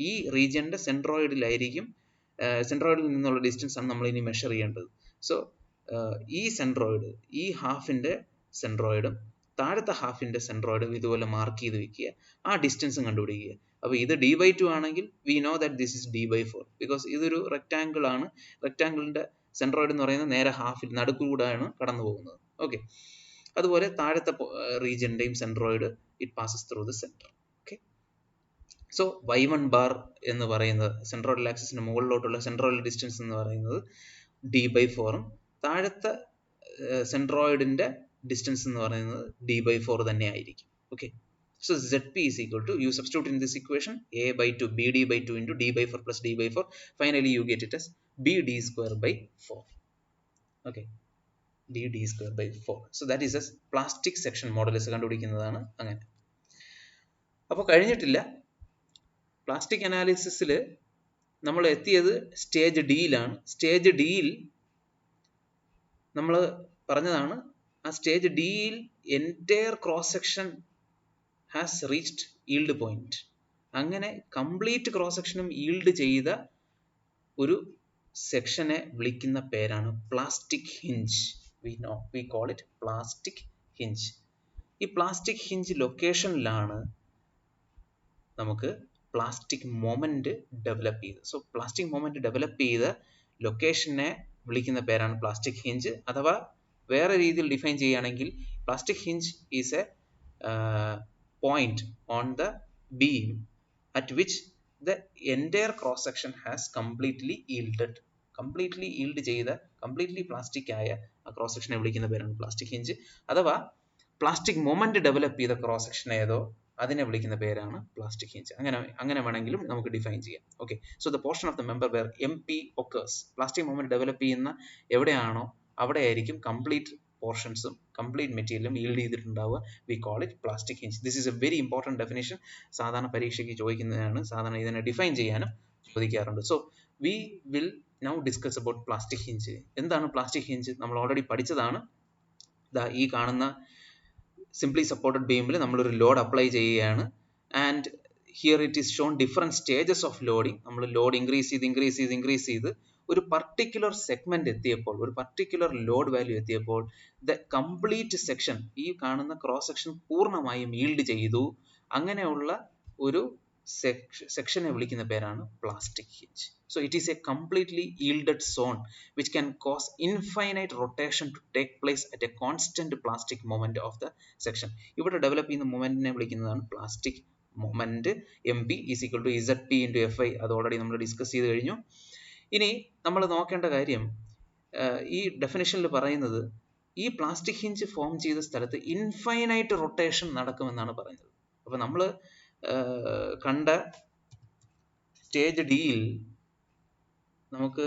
ഈ റീജിയന്റെ സെൻട്രോയിഡിലായിരിക്കും, സെൻട്രോയിഡിൽ നിന്നുള്ള ഡിസ്റ്റൻസ് ആണ് നമ്മൾ ഇനി മെഷർ ചെയ്യേണ്ടത്. സോ ഈ സെൻട്രോയിഡ്, ഈ ഹാഫിന്റെ സെൻട്രോയിഡും താഴത്തെ ഹാഫിന്റെ സെൻട്രോയിഡും ഇതുപോലെ മാർക്ക് ചെയ്ത് വെക്കുക. ആ ഡിസ്റ്റൻസും കണ്ടുപിടിക്കുക. അപ്പോൾ ഇത് D/2 ആണെങ്കിൽ we know that this is D/4 because ഇതൊരു റെക്ടാങ്കിൾ ആണ്. റെക്ടാങ്കിളിന്റെ സെൻട്രോയിഡ് എന്ന് പറയുന്നത് നേരെ ഹാഫിൽ നടുക്കൂടെയാണ് കടന്നു പോകുന്നത്. ഓക്കെ, അതുപോലെ താഴത്തെ റീജിയന്റെയും centroid it passes through the centre. Okay, so y1 bar എന്ന് പറയുന്നത് സെൻട്രോയിഡൽ ആക്സിസിന് മുകളിലോട്ടുള്ള സെൻട്രോയിഡൽ ഡിസ്റ്റൻസ് എന്ന് പറയുന്നത് D/4 ഉം താഴത്തെ സെൻട്രോയിഡിന്റെ ഡിസ്റ്റൻസ് എന്ന് പറയുന്നത് D/4 തന്നെ ആയിരിക്കും. Okay, so ZP is equal to, you substitute in this equation A/2 BD/2 into D/4 plus D/4. Finally you get it as BD square by 4. Okay, BD square by 4. So that is as plastic section modulus കണ്ടുപിടിക്കുന്നതാണ് അങ്ങനെ. അപ്പോൾ കഴിഞ്ഞിട്ടില്ല. Plastic അനാലിസിസിൽ നമ്മൾ എത്തിയത് stage ഡിയിലാണ്. Stage ഡിയിൽ നമ്മൾ പറഞ്ഞതാണ്, ആ stage ഡിയിൽ entire cross section has reached yield point. അങ്ങനെ കംപ്ലീറ്റ് ക്രോസ് സെക്ഷനും ഈൽഡ് ചെയ്ത ഒരു സെക്ഷനെ വിളിക്കുന്ന പേരാണ് plastic hinge. V call it plastic hinge. ഈ പ്ലാസ്റ്റിക് ഹിഞ്ച് ലൊക്കേഷനിലാണ് നമുക്ക് പ്ലാസ്റ്റിക് മൊമെന്റ് ഡെവലപ്പ് ചെയ്തത്. സോ പ്ലാസ്റ്റിക് മൊമെന്റ് ഡെവലപ്പ് ചെയ്ത ലൊക്കേഷനെ വിളിക്കുന്ന പേരാണ് പ്ലാസ്റ്റിക് ഹിഞ്ച്. അഥവാ വേറെ രീതിയിൽ ഡിഫൈൻ ചെയ്യുകയാണെങ്കിൽ plastic hinge is A point on the beam at which the entire cross section has completely yielded. Completely yield ചെയ്ത, completely plastic ആയ ആ ക്രോസ് സെക്ഷനെ വിളിക്കുന്ന പേരാണ് പ്ലാസ്റ്റിക് ഹിഞ്ച്. അഥവാ പ്ലാസ്റ്റിക് മൊമെന്റ് ഡെവലപ്പ് ചെയ്ത ക്രോസ് സെക്ഷൻ ഏതോ അതിനെ വിളിക്കുന്ന പേരാണ് പ്ലാസ്റ്റിക് ഹിഞ്ച്. അങ്ങനെ വേണമെങ്കിലും നമുക്ക് ഡിഫൈൻ ചെയ്യാം. Okay, so the portion of the member where MP occurs, plastic moment develop ചെയ്യുന്ന എവിടെയാണോ അവിടെ ആയിരിക്കും കംപ്ലീറ്റ് പോർഷൻസും കംപ്ലീറ്റ് മെറ്റീരിയലും ഈൽഡ് ചെയ്തിട്ടുണ്ടാവുക. We call it plastic hinge. This is a very important definition. സാധാരണ പരീക്ഷയ്ക്ക് ചോദിക്കുന്നതാണ്, സാധാരണ ഇതിനെ ഡിഫൈൻ ചെയ്യാനും ചോദിക്കാറുണ്ട്. So we will now discuss about plastic hinge. എന്താണ് പ്ലാസ്റ്റിക് ഹിഞ്ച്? നമ്മൾ ഓൾറെഡി പഠിച്ചതാണ്. ഈ കാണുന്ന സിംപ്ലി സപ്പോർട്ടഡ് ബീമിൽ നമ്മളൊരു ലോഡ് അപ്ലൈ ചെയ്യുകയാണ്. And here it is shown different stages of loading. നമ്മൾ ലോഡ് ഇൻക്രീസ് ചെയ്ത് ഒരു പർട്ടിക്കുലർ സെഗ്മെന്റ് എത്തിയപ്പോൾ, ഒരു പർട്ടിക്കുലർ ലോഡ് വാല്യൂ എത്തിയപ്പോൾ ദ കംപ്ലീറ്റ് സെക്ഷൻ, ഈ കാണുന്ന ക്രോസ് സെക്ഷൻ പൂർണ്ണമായും ഈൽഡ് ചെയ്തു. അങ്ങനെയുള്ള ഒരു സെക്ഷനെ വിളിക്കുന്ന പേരാണ് plastic hinge. So it is a completely yielded zone which can cause infinite rotation to take place at a constant plastic moment of the section. ഇവിടെ develop ചെയ്യുന്ന മൊമെന്റിനെ വിളിക്കുന്നതാണ് plastic moment. MP is equal to ZP into FI. അത് already നമ്മൾ discuss ചെയ്ത് കഴിഞ്ഞു. ഇനി നമ്മൾ നോക്കേണ്ട കാര്യം, ഈ ഡെഫിനിഷനിൽ പറയുന്നത് ഈ പ്ലാസ്റ്റിക് ഹിഞ്ച് ഫോം ചെയ്ത സ്ഥലത്ത് ഇൻഫൈനൈറ്റ് റൊട്ടേഷൻ നടക്കുമെന്നാണ് പറയുന്നത്. അപ്പോൾ നമ്മൾ കണ്ട സ്റ്റേജ് ഡിയിൽ നമുക്ക്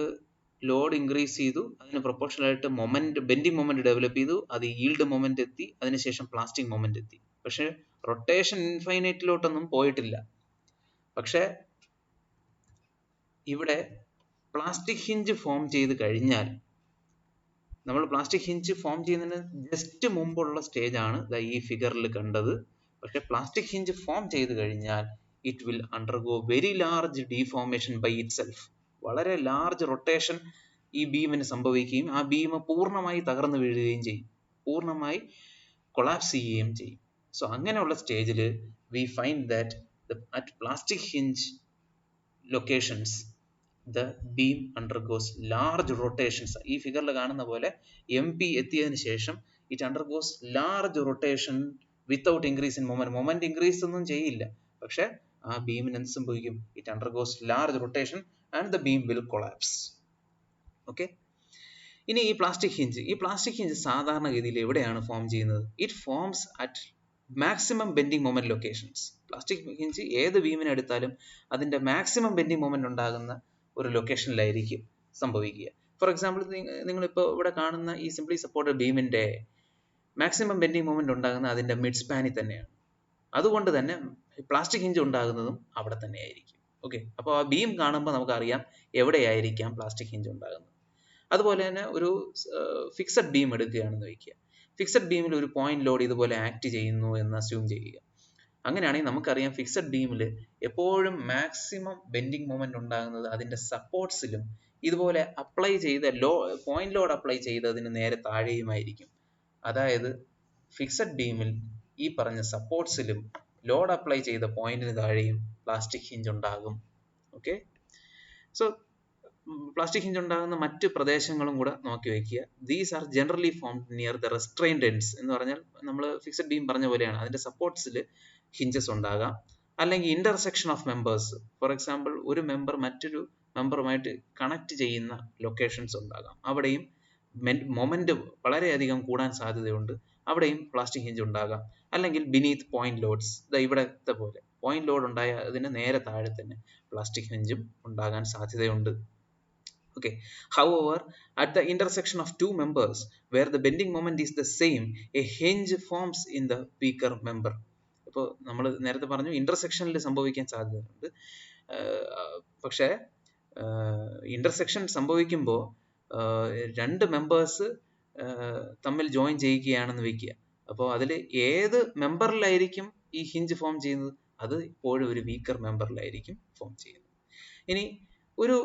ലോഡ് ഇൻക്രീസ് ചെയ്തു, അതിന് പ്രൊപ്പോർഷണലായിട്ട് മൊമെന്റ്, ബെൻഡിങ് മൊമെന്റ് ഡെവലപ്പ് ചെയ്തു, അത് ഈൽഡ് മൊമെന്റ് എത്തി, അതിനുശേഷം പ്ലാസ്റ്റിക് മൊമെന്റ് എത്തി. പക്ഷെ റൊട്ടേഷൻ ഇൻഫൈനൈറ്റിലോട്ടൊന്നും പോയിട്ടില്ല. പക്ഷെ ഇവിടെ പ്ലാസ്റ്റിക് ഹിഞ്ച് ഫോം ചെയ്ത് കഴിഞ്ഞാൽ, നമ്മൾ പ്ലാസ്റ്റിക് ഹിഞ്ച് ഫോം ചെയ്യുന്നതിന് ജസ്റ്റ് മുമ്പുള്ള സ്റ്റേജ് ആണ് ഈ ഫിഗറിൽ കണ്ടത്. പക്ഷെ പ്ലാസ്റ്റിക് ഹിഞ്ച് ഫോം ചെയ്ത് കഴിഞ്ഞാൽ it will undergo very large deformation by itself. വളരെ ലാർജ് റൊട്ടേഷൻ ഈ ബീമിന് സംഭവിക്കുകയും ആ ബീം പൂർണ്ണമായി തകർന്നു വീഴുകയും ചെയ്യും, പൂർണ്ണമായി കൊളാപ്സ് ചെയ്യുകയും ചെയ്യും. സോ അങ്ങനെയുള്ള സ്റ്റേജിൽ we find that at plastic hinge locations the beam undergoes large rotations. ഈ ഫിഗറിൽ കാണുന്ന പോലെ MP എത്തിയതിനു ശേഷം it undergoes large rotation without increase in moment. Moment increase ഒന്നും ചെയ്യില്ല, പക്ഷെ ആ ബീമിന് എന്ത് സംഭവിക്കും? it undergoes large rotation and the beam will collapse. Okay, ഇനി ഈ പ്ലാസ്റ്റിക് ഹിഞ്ച് സാധാരണഗതിയിൽ എവിടെയാണ് ഫോം ചെയ്യുന്നത്? It forms at maximum bending moment locations. Plastic hinge ഏത് ബീമിനെ എടുത്താലും അതിന്റെ മാക്സിമം ബെൻഡിങ് മൊമെന്റ് ഉണ്ടാകുന്ന ഒരു ലൊക്കേഷനിലായിരിക്കും സംഭവിക്കുക. ഫോർ എക്സാമ്പിൾ, നിങ്ങളിപ്പോൾ ഇവിടെ കാണുന്ന ഈ സിംപ്ലി സപ്പോർട്ടഡ് ബീമിന്റെ മാക്സിമം ബെൻഡിങ് മൊമെന്റ് ഉണ്ടാകുന്ന അതിന്റെ മിഡ് സ്പാനിൽ തന്നെയാണ്. അതുകൊണ്ട് തന്നെ പ്ലാസ്റ്റിക് ഹിഞ്ച് ഉണ്ടാകുന്നതും അവിടെ തന്നെ ആയിരിക്കും. ഓക്കെ, അപ്പോൾ ആ ബീം കാണുമ്പോൾ നമുക്കറിയാം എവിടെയായിരിക്കാം പ്ലാസ്റ്റിക് ഹിഞ്ച് ഉണ്ടാകുന്നത്. അതുപോലെ തന്നെ ഒരു ഫിക്സഡ് ബീം എടുക്കുകയാണെന്ന് വയ്ക്കുക. ഫിക്സഡ് ബീമിൽ ഒരു പോയിന്റ് ലോഡ് ഇതുപോലെ ആക്ട് ചെയ്യുന്നു എന്ന് അസ്യൂം ചെയ്യുക. അങ്ങനെയാണെങ്കിൽ നമുക്കറിയാം ഫിക്സഡ് ബീമിൽ എപ്പോഴും മാക്സിമം ബെൻഡിങ് മൊമെന്റ് ഉണ്ടാകുന്നത് അതിന്റെ സപ്പോർട്ട്സിലും ഇതുപോലെ അപ്ലൈ ചെയ്ത പോയിന്റ് ലോഡ് അപ്ലൈ ചെയ്തതിന് നേരെ താഴെയുമായിരിക്കും. അതായത് ഫിക്സഡ് ബീമിൽ ഈ പറഞ്ഞ സപ്പോർട്ട്സിലും ലോഡ് അപ്ലൈ ചെയ്ത പോയിന്റിന് താഴെയും പ്ലാസ്റ്റിക് ഹിഞ്ച് ഉണ്ടാകും. ഓക്കെ, സോ പ്ലാസ്റ്റിക് ഹിഞ്ച് ഉണ്ടാകുന്ന മറ്റ് പ്രദേശങ്ങളും കൂടെ നോക്കി വയ്ക്കുക. These are generally formed near the restrained ends. എന്ന് പറഞ്ഞാൽ നമ്മൾ ഫിക്സഡ് ബീം പറഞ്ഞ പോലെയാണ്, അതിന്റെ സപ്പോർട്ട്സിൽ ഹിഞ്ചസ് ഉണ്ടാകാം, അല്ലെങ്കിൽ intersection of members. For example, ഒരു മെമ്പർ മറ്റൊരു മെമ്പറുമായിട്ട് കണക്ട് ചെയ്യുന്ന ലൊക്കേഷൻസ് ഉണ്ടാകാം, അവിടെയും മൊമെന്റ് വളരെയധികം കൂടാൻ സാധ്യതയുണ്ട്, അവിടെയും പ്ലാസ്റ്റിക് ഹിഞ്ച് ഉണ്ടാകാം. അല്ലെങ്കിൽ ബിനീത്ത് പോയിന്റ് ലോഡ്സ്, ഇവിടത്തെ പോലെ പോയിന്റ് ലോഡ് ഉണ്ടായ അതിന് നേരെ താഴെ തന്നെ പ്ലാസ്റ്റിക് ഹിഞ്ചും ഉണ്ടാകാൻ സാധ്യതയുണ്ട്. Okay. However, at the intersection of two members where the bending moment is the same, a hinge forms in the weaker member. അപ്പോൾ നമ്മൾ നേരത്തെ പറഞ്ഞു ഇന്റർസെക്ഷനിൽ സംഭവിക്കാൻ സാധ്യതയുണ്ട്. പക്ഷേ ഇന്റർസെക്ഷൻ സംഭവിക്കുമ്പോൾ രണ്ട് മെമ്പേഴ്സ് തമ്മിൽ ജോയിൻ ചെയ്യുകയാണെന്ന് വയ്ക്കുക. അപ്പോൾ അതിൽ ഏത് മെമ്പറിലായിരിക്കും ഈ ഹിഞ്ച് ഫോം ചെയ്യുന്നത്? അത് ഇപ്പോഴും ഒരു വീക്കർ മെമ്പറിലായിരിക്കും ഫോം ചെയ്യുന്നത്. ഇനി ഒരു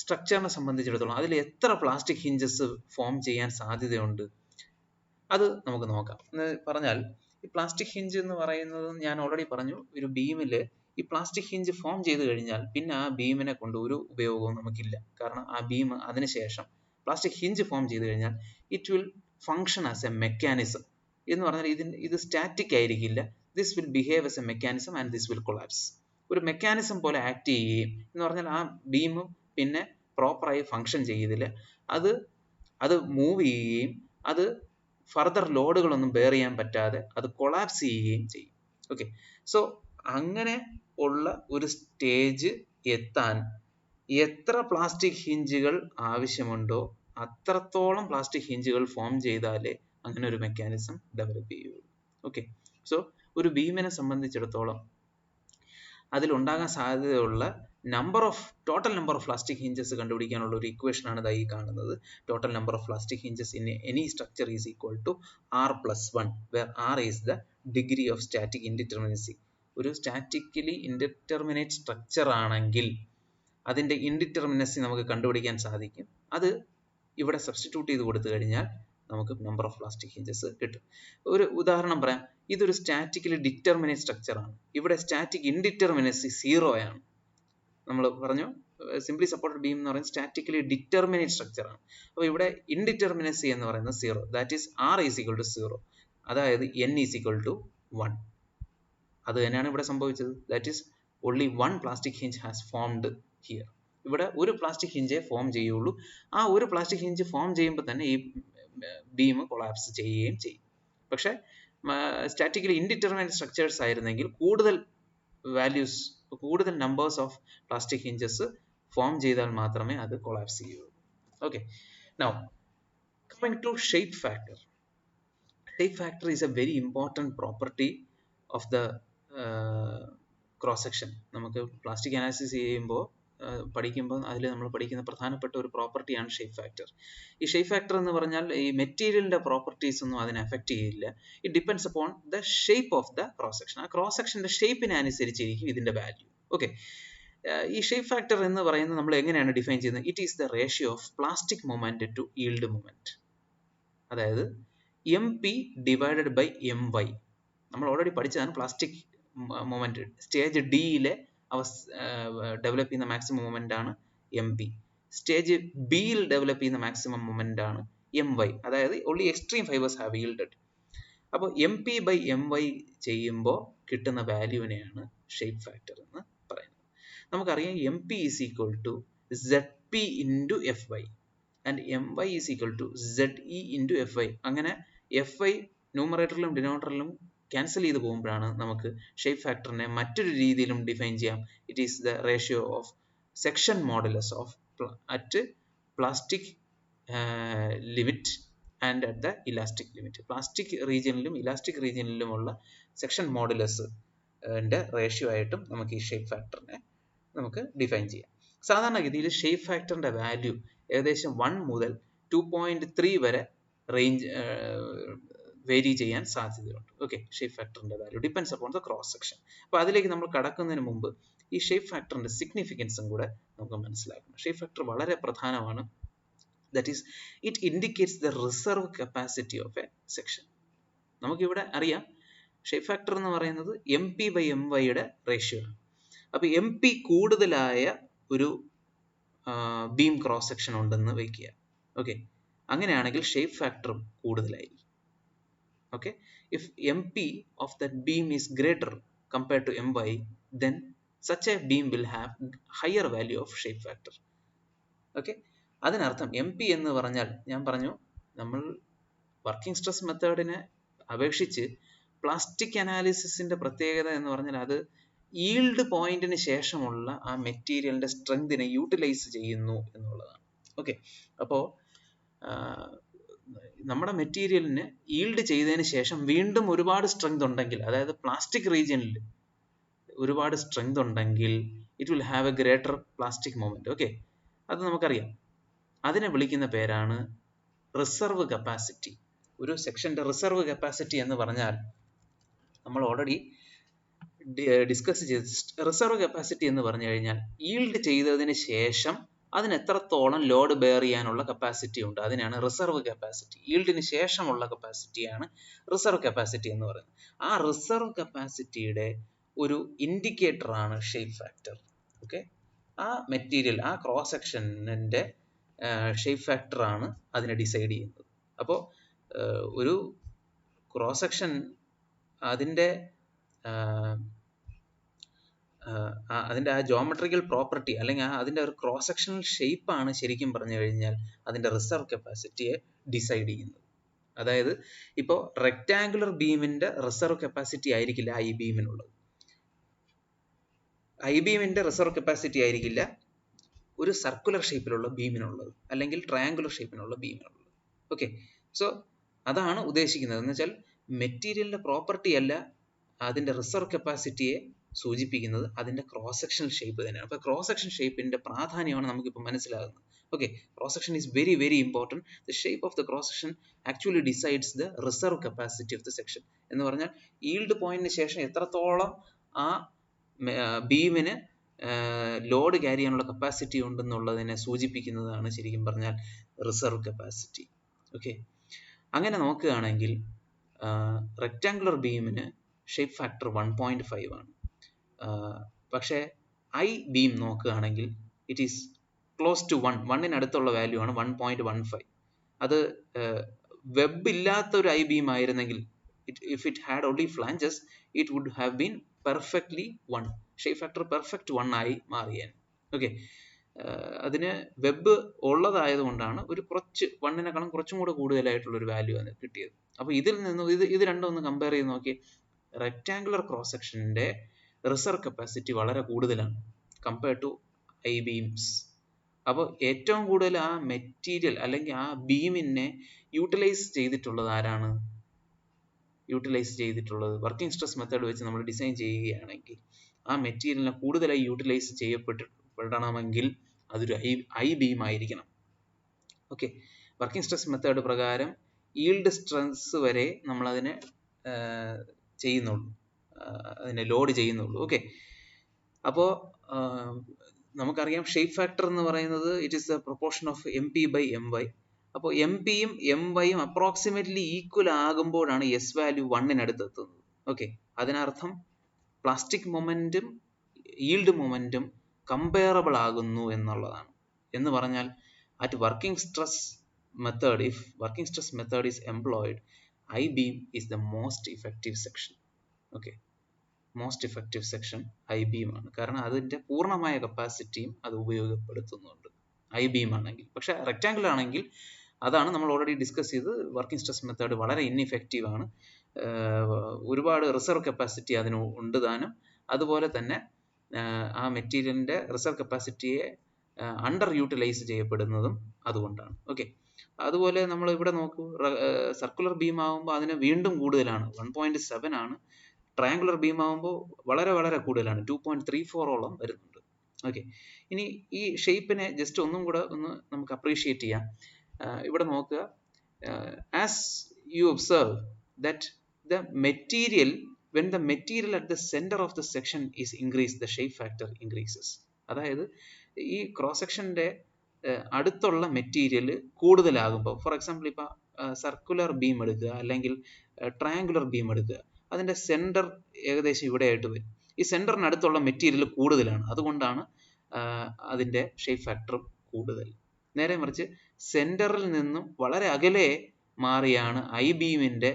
സ്ട്രക്ചറിനെ സംബന്ധിച്ചിടത്തോളം അതിൽ എത്ര പ്ലാസ്റ്റിക് ഹിഞ്ചസ് ഫോം ചെയ്യാൻ സാധ്യതയുണ്ട് അത് നമുക്ക് നോക്കാം. എന്ന് പറഞ്ഞാൽ ഈ പ്ലാസ്റ്റിക് ഹിഞ്ച് എന്ന് പറയുന്നത് ഞാൻ ഓൾറെഡി പറഞ്ഞു, ഒരു ബീമിൽ ഈ പ്ലാസ്റ്റിക് ഹിഞ്ച് ഫോം ചെയ്ത് കഴിഞ്ഞാൽ പിന്നെ ആ ബീമിനെ കൊണ്ട് ഒരു ഉപയോഗവും നമുക്കില്ല. കാരണം ആ ബീം അതിനുശേഷം പ്ലാസ്റ്റിക് ഹിഞ്ച് ഫോം ചെയ്ത് കഴിഞ്ഞാൽ it will function as A mechanism. എന്ന് പറഞ്ഞാൽ ഇത് സ്റ്റാറ്റിക് ആയിരിക്കില്ല. This will behave as A mechanism and this will collapse. ഒരു മെക്കാനിസം പോലെ ആക്ട് ചെയ്യുകയും, എന്ന് പറഞ്ഞാൽ ആ ബീം പിന്നെ പ്രോപ്പറായി ഫങ്ഷൻ ചെയ്തില്ല, അത് മൂവ് ചെയ്യുകയും അത് ഫർദർ ലോഡുകളൊന്നും ബെയർ ചെയ്യാൻ പറ്റാതെ അത് കൊളാപ്സ് ചെയ്യുകയും ചെയ്യും. ഓക്കെ, സോ അങ്ങനെ ഉള്ള ഒരു സ്റ്റേജ് എത്താൻ എത്ര പ്ലാസ്റ്റിക് ഹിഞ്ചുകൾ ആവശ്യമുണ്ടോ അത്രത്തോളം പ്ലാസ്റ്റിക് ഹിഞ്ചുകൾ ഫോം ചെയ്താലേ അങ്ങനെ ഒരു മെക്കാനിസം ഡെവലപ്പ് ചെയ്യുള്ളൂ. ഓക്കെ, സോ ഒരു ബീമിനെ സംബന്ധിച്ചിടത്തോളം അതിലുണ്ടാകാൻ സാധ്യതയുള്ള total number of plastic hinges കണ്ടുപിടിക്കാനുള്ള ഒരു ഇക്വേഷൻ ആണ് ഈ കാണുന്നത്. Total number of plastic hinges in any structure is equal to r+1 where r is the degree of static indeterminacy. ഒരു സ്റ്റാറ്റിക്കലി ഇൻഡിറ്റർമിനേറ്റ് സ്ട്രക്ചർ ആണെങ്കിൽ അതിന്റെ ഇൻഡിറ്റർമിനസി നമുക്ക് കണ്ടുപിടിക്കാൻ സാധിക്കും. അത് ഇവിടെ സബ്സ്റ്റിറ്റ്യൂട്ട് ചെയ്ത് കൊടുത്തു കഴിഞ്ഞാൽ നമുക്ക് നമ്പർ ഓഫ് പ്ലാസ്റ്റിക് ഹിഞ്ചസ് കിട്ടും. ഒരു ഉദാഹരണം പറയാം. ഇതൊരു സ്റ്റാറ്റിക്കലി ഡിറ്റർമിനേറ്റ് സ്ട്രക്ചർ ആണ്. ഇവിടെ സ്റ്റാറ്റിക് ഇൻഡിറ്റർമിനസി 0 ആണ്. നമ്മൾ പറഞ്ഞു സിംപ്ലി സപ്പോർട്ടഡ് ബീം എന്ന് പറയുന്നത് സ്റ്റാറ്റിക്കലി ഡിറ്റർമിനേറ്റ് സ്ട്രക്ചർ ആണ്. അപ്പോൾ ഇവിടെ ഇൻഡിറ്റർമിനസി എന്ന് പറയുന്നത് 0. That is r is equal to 0. അതായത് n ഈസ് ഈക്വൽ ടു 1. അത് തന്നെയാണ് ഇവിടെ സംഭവിച്ചത്. That is only one plastic hinge has formed here. ഇവിടെ ഒരു പ്ലാസ്റ്റിക് ഹിഞ്ചേ ഫോം ചെയ്യുള്ളൂ. ആ ഒരു പ്ലാസ്റ്റിക് ഹിഞ്ച് ഫോം ചെയ്യുമ്പോൾ തന്നെ ഈ ബീം കൊളാപ്സ് ചെയ്യുകയും ചെയ്യും. പക്ഷേ സ്റ്റാറ്റിക്കലി ഇൻഡിറ്റർമിനേറ്റ് സ്ട്രക്ചേഴ്സ് ആയിരുന്നെങ്കിൽ കൂടുതൽ numbers of plastic hinges form ചെയ്താൽ മാത്രമേ അത് കൊളാപ്സ് ചെയ്യുള്ളൂ. Okay, now coming to shape factor. Shape factor is a very important property of the cross section. നമുക്ക് പ്ലാസ്റ്റിക് അനാലിസിസ് ചെയ്യുമ്പോൾ പഠിക്കുമ്പോൾ അതിൽ നമ്മൾ പഠിക്കുന്ന പ്രധാനപ്പെട്ട ഒരു പ്രോപ്പർട്ടിയാണ് ഷേപ്പ് ഫാക്ടർ. ഈ ഷേപ്പ് ഫാക്ടർ എന്ന് പറഞ്ഞാൽ ഈ മെറ്റീരിയലിന്റെ പ്രോപ്പർട്ടീസ് ഒന്നും അതിനെ അഫക്റ്റ് ചെയ്യില്ല. It depends upon the shape of the cross section. ആ ക്രോസ് സെക്ഷന്റെ ഷേപ്പിനെ അനുസരിച്ചിരിക്കും ഇതിന്റെ വാല്യൂ. ഓക്കെ, ഈ ഷേപ്പ് ഫാക്ടർ എന്ന് പറയുന്നത് നമ്മൾ എങ്ങനെയാണ് ഡിഫൈൻ ചെയ്യുന്നത്? It is the ratio of plastic moment to yield moment. അതായത് MP ഡിവൈഡഡ് ബൈ MY. നമ്മൾ ഓൾറെഡി പഠിച്ചതാണ് പ്ലാസ്റ്റിക് മൊമെന്റ്. സ്റ്റേജ് ഡിയിലെ ഡെവലപ്പ് ചെയ്യുന്ന മാക്സിമം മൊമെന്റ് ആണ് MP. സ്റ്റേജ് ബിയിൽ ഡെവലപ്പ് ചെയ്യുന്ന മാക്സിമം മൊമെന്റ് ആണ് MY. അതായത് only extreme fibres have yielded. അപ്പോൾ MP ബൈ MY ചെയ്യുമ്പോൾ കിട്ടുന്ന വാല്യൂവിനെയാണ് ഷേപ്പ് ഫാക്ടർ എന്ന് പറയുന്നത്. നമുക്കറിയാം MP is equal to ZP into FY and MY is equal to ZE into FY. അങ്ങനെ FY ന്യൂമറേറ്ററിലും ഡിനോമിനേറ്ററിലും ക്യാൻസൽ ചെയ്ത് പോകുമ്പോഴാണ് നമുക്ക് ഷേപ്പ് ഫാക്ടറിനെ മറ്റൊരു രീതിയിലും ഡിഫൈൻ ചെയ്യാം. It is the ratio of section modulus of at plastic limit and at the elastic limit. Plastic റീജിയനിലും ഇലാസ്റ്റിക് റീജിയനിലുമുള്ള സെക്ഷൻ മോഡുലസ് റേഷ്യോ ആയിട്ടും നമുക്ക് ഈ ഷേപ്പ് ഫാക്ടറിനെ നമുക്ക് ഡിഫൈൻ ചെയ്യാം. സാധാരണഗതിയിൽ ഷേപ്പ് ഫാക്ടറിന്റെ വാല്യൂ ഏകദേശം 1 മുതൽ 2.3 വരെ റേഞ്ച് വേരി ചെയ്യാൻ സാധ്യതയുണ്ട്. ഓക്കെ, ഷേപ്പ് ഫാക്ടറിന്റെ value depends upon the cross section. അപ്പോൾ അതിലേക്ക് നമ്മൾ കടക്കുന്നതിന് മുമ്പ് ഈ ഷേപ്പ് ഫാക്ടറിന്റെ സിഗ്നിഫിക്കൻസും കൂടെ നമുക്ക് മനസ്സിലാക്കണം. ഷേപ്പ് ഫാക്ടർ വളരെ പ്രധാനമാണ്. That is it indicates the reserve capacity of A section. നമുക്കിവിടെ അറിയാം ഷേപ്പ് ഫാക്ടർ എന്ന് പറയുന്നത് MP ബൈ MY യുടെ റേഷ്യോ ആണ്. അപ്പോൾ MP കൂടുതലായ ഒരു ബീം ക്രോസ് സെക്ഷൻ ഉണ്ടെന്ന് വയ്ക്കുക. ഓക്കെ, അങ്ങനെയാണെങ്കിൽ ഷേപ്പ് ഫാക്ടറും കൂടുതലായിരിക്കും. Okay, if MP of that beam is greater compared to MY, then such a beam will have higher value of shape factor. Okay, അതിനർത്ഥം MP എന്ന് പറഞ്ഞാൽ ഞാൻ പറഞ്ഞു നമ്മൾ വർക്കിംഗ് സ്ട്രെസ് മെത്തേഡിനെ അപേക്ഷിച്ച് പ്ലാസ്റ്റിക് അനാലിസിസിന്റെ പ്രത്യേകത എന്ന് പറഞ്ഞാൽ അത് ഈൽഡ് പോയിന്റിന് ശേഷമുള്ള ആ മെറ്റീരിയലിന്റെ സ്ട്രെങ്തിനെ യൂട്ടിലൈസ് ചെയ്യുന്നു എന്നുള്ളതാണ്. ഓക്കെ, അപ്പോൾ നമ്മുടെ മെറ്റീരിയലിന് ഈൽഡ് ചെയ്തതിന് ശേഷം വീണ്ടും ഒരുപാട് സ്ട്രെങ്ത് ഉണ്ടെങ്കിൽ, അതായത് പ്ലാസ്റ്റിക് റീജിയനിൽ ഒരുപാട് സ്ട്രെങ്ത് ഉണ്ടെങ്കിൽ it will have A greater plastic moment. Okay, അത് നമുക്കറിയാം. അതിനെ വിളിക്കുന്ന പേരാണ് റിസർവ് കപ്പാസിറ്റി. ഒരു സെക്ഷന്റെ റിസർവ് കപ്പാസിറ്റി എന്ന് പറഞ്ഞാൽ നമ്മൾ ഓൾറെഡി ഡിസ്കസ് ചെയ്ത് റിസർവ് കപ്പാസിറ്റി എന്ന് പറഞ്ഞു കഴിഞ്ഞാൽ ഈൽഡ് ചെയ്തതിന് ശേഷം അതിന് എത്രത്തോളം ലോഡ് ബെയർ ചെയ്യാനുള്ള കപ്പാസിറ്റി ഉണ്ട്, അതിനാണ് റിസർവ് കപ്പാസിറ്റി. ഈൽഡിന് ശേഷമുള്ള കപ്പാസിറ്റിയാണ് റിസർവ് കപ്പാസിറ്റി എന്ന് പറയുന്നത്. ആ റിസർവ് കപ്പാസിറ്റിയുടെ ഒരു ഇൻഡിക്കേറ്റർ ആണ് ഷേപ്പ് ഫാക്ടർ. ഓക്കെ, ആ മെറ്റീരിയൽ ആ ക്രോസ് സെക്ഷനിന്റെ ഷേപ്പ് ഫാക്ടർ ആണ് അതിനെ ഡിസൈഡ് ചെയ്യുന്നത്. അപ്പോൾ ഒരു ക്രോസ് സെക്ഷൻ അതിൻ്റെ ആ ജോമെട്രിക്കൽ പ്രോപ്പർട്ടി അല്ലെങ്കിൽ അതിൻ്റെ ഒരു ക്രോസ് സെക്ഷണൽ ഷേപ്പാണ് ശരിക്കും പറഞ്ഞു കഴിഞ്ഞാൽ അതിൻ്റെ റിസർവ് കപ്പാസിറ്റിയെ ഡിസൈഡ് ചെയ്യുന്നത്. അതായത് ഇപ്പോൾ റെക്റ്റാങ്കുലർ ബീമിൻ്റെ റിസർവ് കപ്പാസിറ്റി ആയിരിക്കില്ല ഐ ബീമിനുള്ളത്. ഐ ബീമിൻ്റെ റിസർവ് കപ്പാസിറ്റി ആയിരിക്കില്ല ഒരു സർക്കുലർ ഷേപ്പിലുള്ള ബീമിനുള്ളത് അല്ലെങ്കിൽ ട്രയാങ്കുലർ ഷേപ്പിനുള്ള ബീമിനുള്ളത്. ഓക്കെ, സോ അതാണ് ഉദ്ദേശിക്കുന്നത്. എന്ന് വെച്ചാൽ മെറ്റീരിയലിൻ്റെ പ്രോപ്പർട്ടി അല്ല അതിൻ്റെ റിസർവ് കപ്പാസിറ്റിയെ സൂചിപ്പിക്കുന്നത് അതിൻ്റെ ക്രോസ് സെക്ഷണൽ ഷേപ്പ് തന്നെയാണ്. അപ്പോൾ ക്രോസ് സെക്ഷൻ ഷേപ്പിൻ്റെ പ്രാധാന്യമാണ് നമുക്കിപ്പോൾ മനസ്സിലാകുന്നത്. Okay, cross section is very very important. The shape of the cross section actually decides the reserve capacity of the section. എന്ന് പറഞ്ഞാൽ ഈൽഡ് പോയിന്റിന് ശേഷം എത്രത്തോളം ആ ബീമിന് ലോഡ് ക്യാരി ചെയ്യാനുള്ള കപ്പാസിറ്റി ഉണ്ടെന്നുള്ളതിനെ സൂചിപ്പിക്കുന്നതാണ് ശരിക്കും പറഞ്ഞാൽ റിസർവ് കപ്പാസിറ്റി. ഓക്കെ, അങ്ങനെ നോക്കുകയാണെങ്കിൽ റെക്റ്റാങ്കുലർ ബീമിന് ഷേപ്പ് ഫാക്ടർ 1.5 ആണ്. പക്ഷേ ഐ ബീം നോക്കുകയാണെങ്കിൽ ഇറ്റ് ഈസ് ക്ലോസ് ടു 1. 1-ന് അടുത്തുള്ള വാല്യൂ ആണ് 1.15. അത് വെബ് ഇല്ലാത്ത ഒരു ഐ ബീം ആയിരുന്നെങ്കിൽ, if it had only flanges, it would have been perfectly 1. Shape factor perfect 1 ആയി മാറിയാൻ. ഓക്കെ, അതിന് വെബ് ഉള്ളതായതുകൊണ്ടാണ് ഒരു കുറച്ച് 1-നേക്കാളും കുറച്ചും കൂടെ കൂടുതലായിട്ടുള്ളൊരു വാല്യൂ ആണ് കിട്ടിയത്. അപ്പോൾ ഇതിൽ നിന്ന് ഇത് രണ്ടും ഒന്ന് കമ്പയർ ചെയ്ത് നോക്കി. റെക്റ്റാങ്കുലർ ക്രോസ് സെക്ഷൻ്റെ റിസർവ് കപ്പാസിറ്റി വളരെ കൂടുതലാണ് കമ്പയർഡ് ടു ഐ ബീംസ്. അപ്പോൾ ഏറ്റവും കൂടുതൽ ആ മെറ്റീരിയൽ അല്ലെങ്കിൽ ആ ബീമിനെ യൂട്ടിലൈസ് ചെയ്തിട്ടുള്ളത് ആരാണ്? യൂട്ടിലൈസ് ചെയ്തിട്ടുള്ളത് വർക്കിംഗ് സ്ട്രെസ് മെത്തേഡ് വെച്ച് നമ്മൾ ഡിസൈൻ ചെയ്യുകയാണെങ്കിൽ ആ മെറ്റീരിയലിനെ കൂടുതലായി യൂട്ടിലൈസ് ചെയ്യപ്പെടണമെങ്കിൽ അതൊരു ഐ ബീം ആയിരിക്കണം. ഓക്കെ, വർക്കിംഗ് സ്ട്രെസ് മെത്തേഡ് പ്രകാരം ഈൽഡ് സ്ട്രെസ് വരെ നമ്മളതിനെ ചെയ്യുന്നുള്ളൂ, അതിനെ ലോഡ് ചെയ്യുന്നുള്ളൂ. ഓക്കെ, അപ്പോൾ നമുക്കറിയാം ഷേപ്പ് ഫാക്ടർ എന്ന് പറയുന്നത് it is the proportion of MP/My. അപ്പോൾ MP-യും My-യും അപ്രോക്സിമേറ്റ്ലി ഈക്വൽ ആകുമ്പോഴാണ് എസ് വാല്യൂ 1-നടുത്ത് എത്തുന്നത്. ഓക്കെ, അതിനർത്ഥം പ്ലാസ്റ്റിക് മൊമെൻറ്റും ഈൽഡ് മൊമെൻറ്റും കമ്പയറബിൾ ആകുന്നു എന്നുള്ളതാണ്. എന്ന് പറഞ്ഞാൽ at working stress method, if working stress method is employed, I-beam is the most effective section. Okay, most effective section I-beam ആണ്. കാരണം അതിൻ്റെ പൂർണ്ണമായ കപ്പാസിറ്റിയും അത് ഉപയോഗപ്പെടുത്തുന്നുണ്ട് I-beam ആണെങ്കിൽ. പക്ഷേ റെക്റ്റാങ്കുലർ ആണെങ്കിൽ അതാണ് നമ്മൾ ഓൾറെഡി ഡിസ്കസ് ചെയ്ത്, വർക്കിംഗ് സ്ട്രെസ് മെത്തേഡ് വളരെ ഇൻഇഫക്റ്റീവ് ആണ്. ഒരുപാട് റിസർവ് കപ്പാസിറ്റി അതിന് ഉണ്ട് താനും. അതുപോലെ തന്നെ ആ മെറ്റീരിയലിൻ്റെ റിസർവ് കപ്പാസിറ്റിയെ അണ്ടർ യൂട്ടിലൈസ് ചെയ്യപ്പെടുന്നതും അതുകൊണ്ടാണ്. ഓക്കെ, അതുപോലെ നമ്മൾ ഇവിടെ നോക്കൂ, സർക്കുലർ ബീം ആകുമ്പോൾ അതിന് വീണ്ടും കൂടുതലാണ്, 1.7 ആണ്. ട്രയാങ്കുലർ ബീം ആകുമ്പോൾ വളരെ വളരെ കൂടുതലാണ്, 2.34ഓളം വരുന്നുണ്ട്. ഓക്കെ, ഇനി ഈ ഷേപ്പിനെ ജസ്റ്റ് ഒന്നും കൂടെ ഒന്ന് നമുക്ക് അപ്രീഷിയേറ്റ് ചെയ്യാം. ഇവിടെ നോക്കുക, as you observe that the material, when the material at the center of the section is increased, the shape factor increases. അതായത് ഈ ക്രോസ് സെക്ഷൻ്റെ അടുത്തുള്ള മെറ്റീരിയൽ കൂടുതലാകുമ്പോൾ, ഫോർ എക്സാമ്പിൾ ഇപ്പോൾ സർക്കുലർ ബീം എടുക്കുക അല്ലെങ്കിൽ ട്രയാങ്കുലർ ബീം എടുക്കുക, അതിൻ്റെ സെൻറ്റർ ഏകദേശം ഇവിടെ ആയിട്ട് വരും. ഈ സെൻറ്ററിനടുത്തുള്ള മെറ്റീരിയൽ കൂടുതലാണ്, അതുകൊണ്ടാണ് അതിൻ്റെ ഷേപ്പ് ഫാക്ടറും കൂടുതൽ. നേരെ മറിച്ച് സെൻറ്ററിൽ നിന്നും വളരെ അകലെ മാറിയാണ് ഐ ബീമിൻ്റെ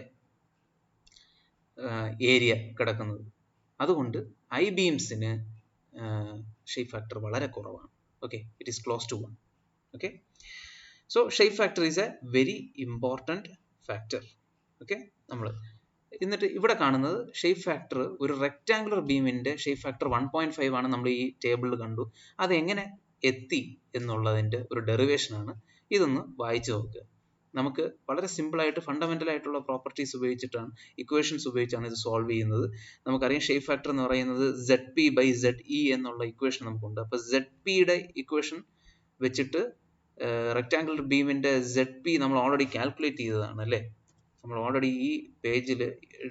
ഏരിയ കിടക്കുന്നത്. അതുകൊണ്ട് ഐ ബീംസിന് ഷേപ്പ് ഫാക്ടർ വളരെ കുറവാണ്. Okay, it is close to 1. Okay, so shape factor is a very important factor. Okay, നമ്മൾ എന്നിട്ട് ഇവിടെ കാണുന്നത് ഷേപ്പ് ഫാക്ടർ, ഒരു റെക്റ്റാങ്കുലർ ബീമിൻ്റെ ഷേപ്പ് ഫാക്ടർ 1.5 ആണ് നമ്മൾ ഈ ടേബിളിൽ കണ്ടു. അതെങ്ങനെ എത്തി എന്നുള്ളതിൻ്റെ ഒരു ഡെറിവേഷനാണ്. ഇതൊന്ന് വായിച്ചു നോക്കുക. നമുക്ക് വളരെ സിമ്പിളായിട്ട് ഫണ്ടമെൻ്റൽ ആയിട്ടുള്ള പ്രോപ്പർട്ടീസ് ഉപയോഗിച്ചിട്ടാണ്, ഇക്വേഷൻസ് ഉപയോഗിച്ചാണ് ഇത് സോൾവ് ചെയ്യുന്നത്. നമുക്കറിയാം ഷേപ്പ് ഫാക്ടർ എന്ന് പറയുന്നത് ZP/ZE എന്നുള്ള ഇക്വേഷൻ നമുക്കുണ്ട്. അപ്പോൾ ZPയുടെ ഇക്വേഷൻ വെച്ചിട്ട് റെക്റ്റാങ്കുലർ ബീമിൻ്റെ ZP നമ്മൾ ഓൾറെഡി കാൽക്കുലേറ്റ് ചെയ്തതാണ് അല്ലേ. നമ്മൾ ഓൾറെഡി ഈ പേജിൽ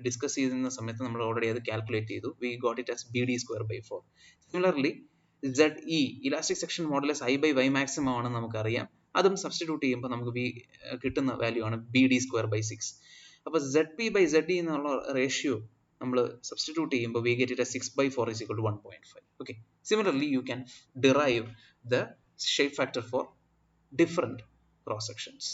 ഡിസ്കസ് ചെയ്യുന്ന സമയത്ത് നമ്മൾ ഓൾറെഡി അത് കാൽക്കുലേറ്റ് ചെയ്തു. We got it as BD²/4. Similarly ZE, elastic section modulus I/Y maximum ആണെന്ന് നമുക്കറിയാം. അതും സബ്സ്റ്റിറ്റ്യൂട്ട് ചെയ്യുമ്പോൾ നമുക്ക് കിട്ടുന്ന വാല്യൂ ആണ് BD²/6. അപ്പോൾ ZP/ZE എന്നുള്ള റേഷ്യോ നമ്മൾ സബ്സ്റ്റിറ്റ്യൂട്ട് ചെയ്യുമ്പോൾ we get it as 6/4 is equal to 1.5. Okay, similarly you can derive the shape factor for different cross sections.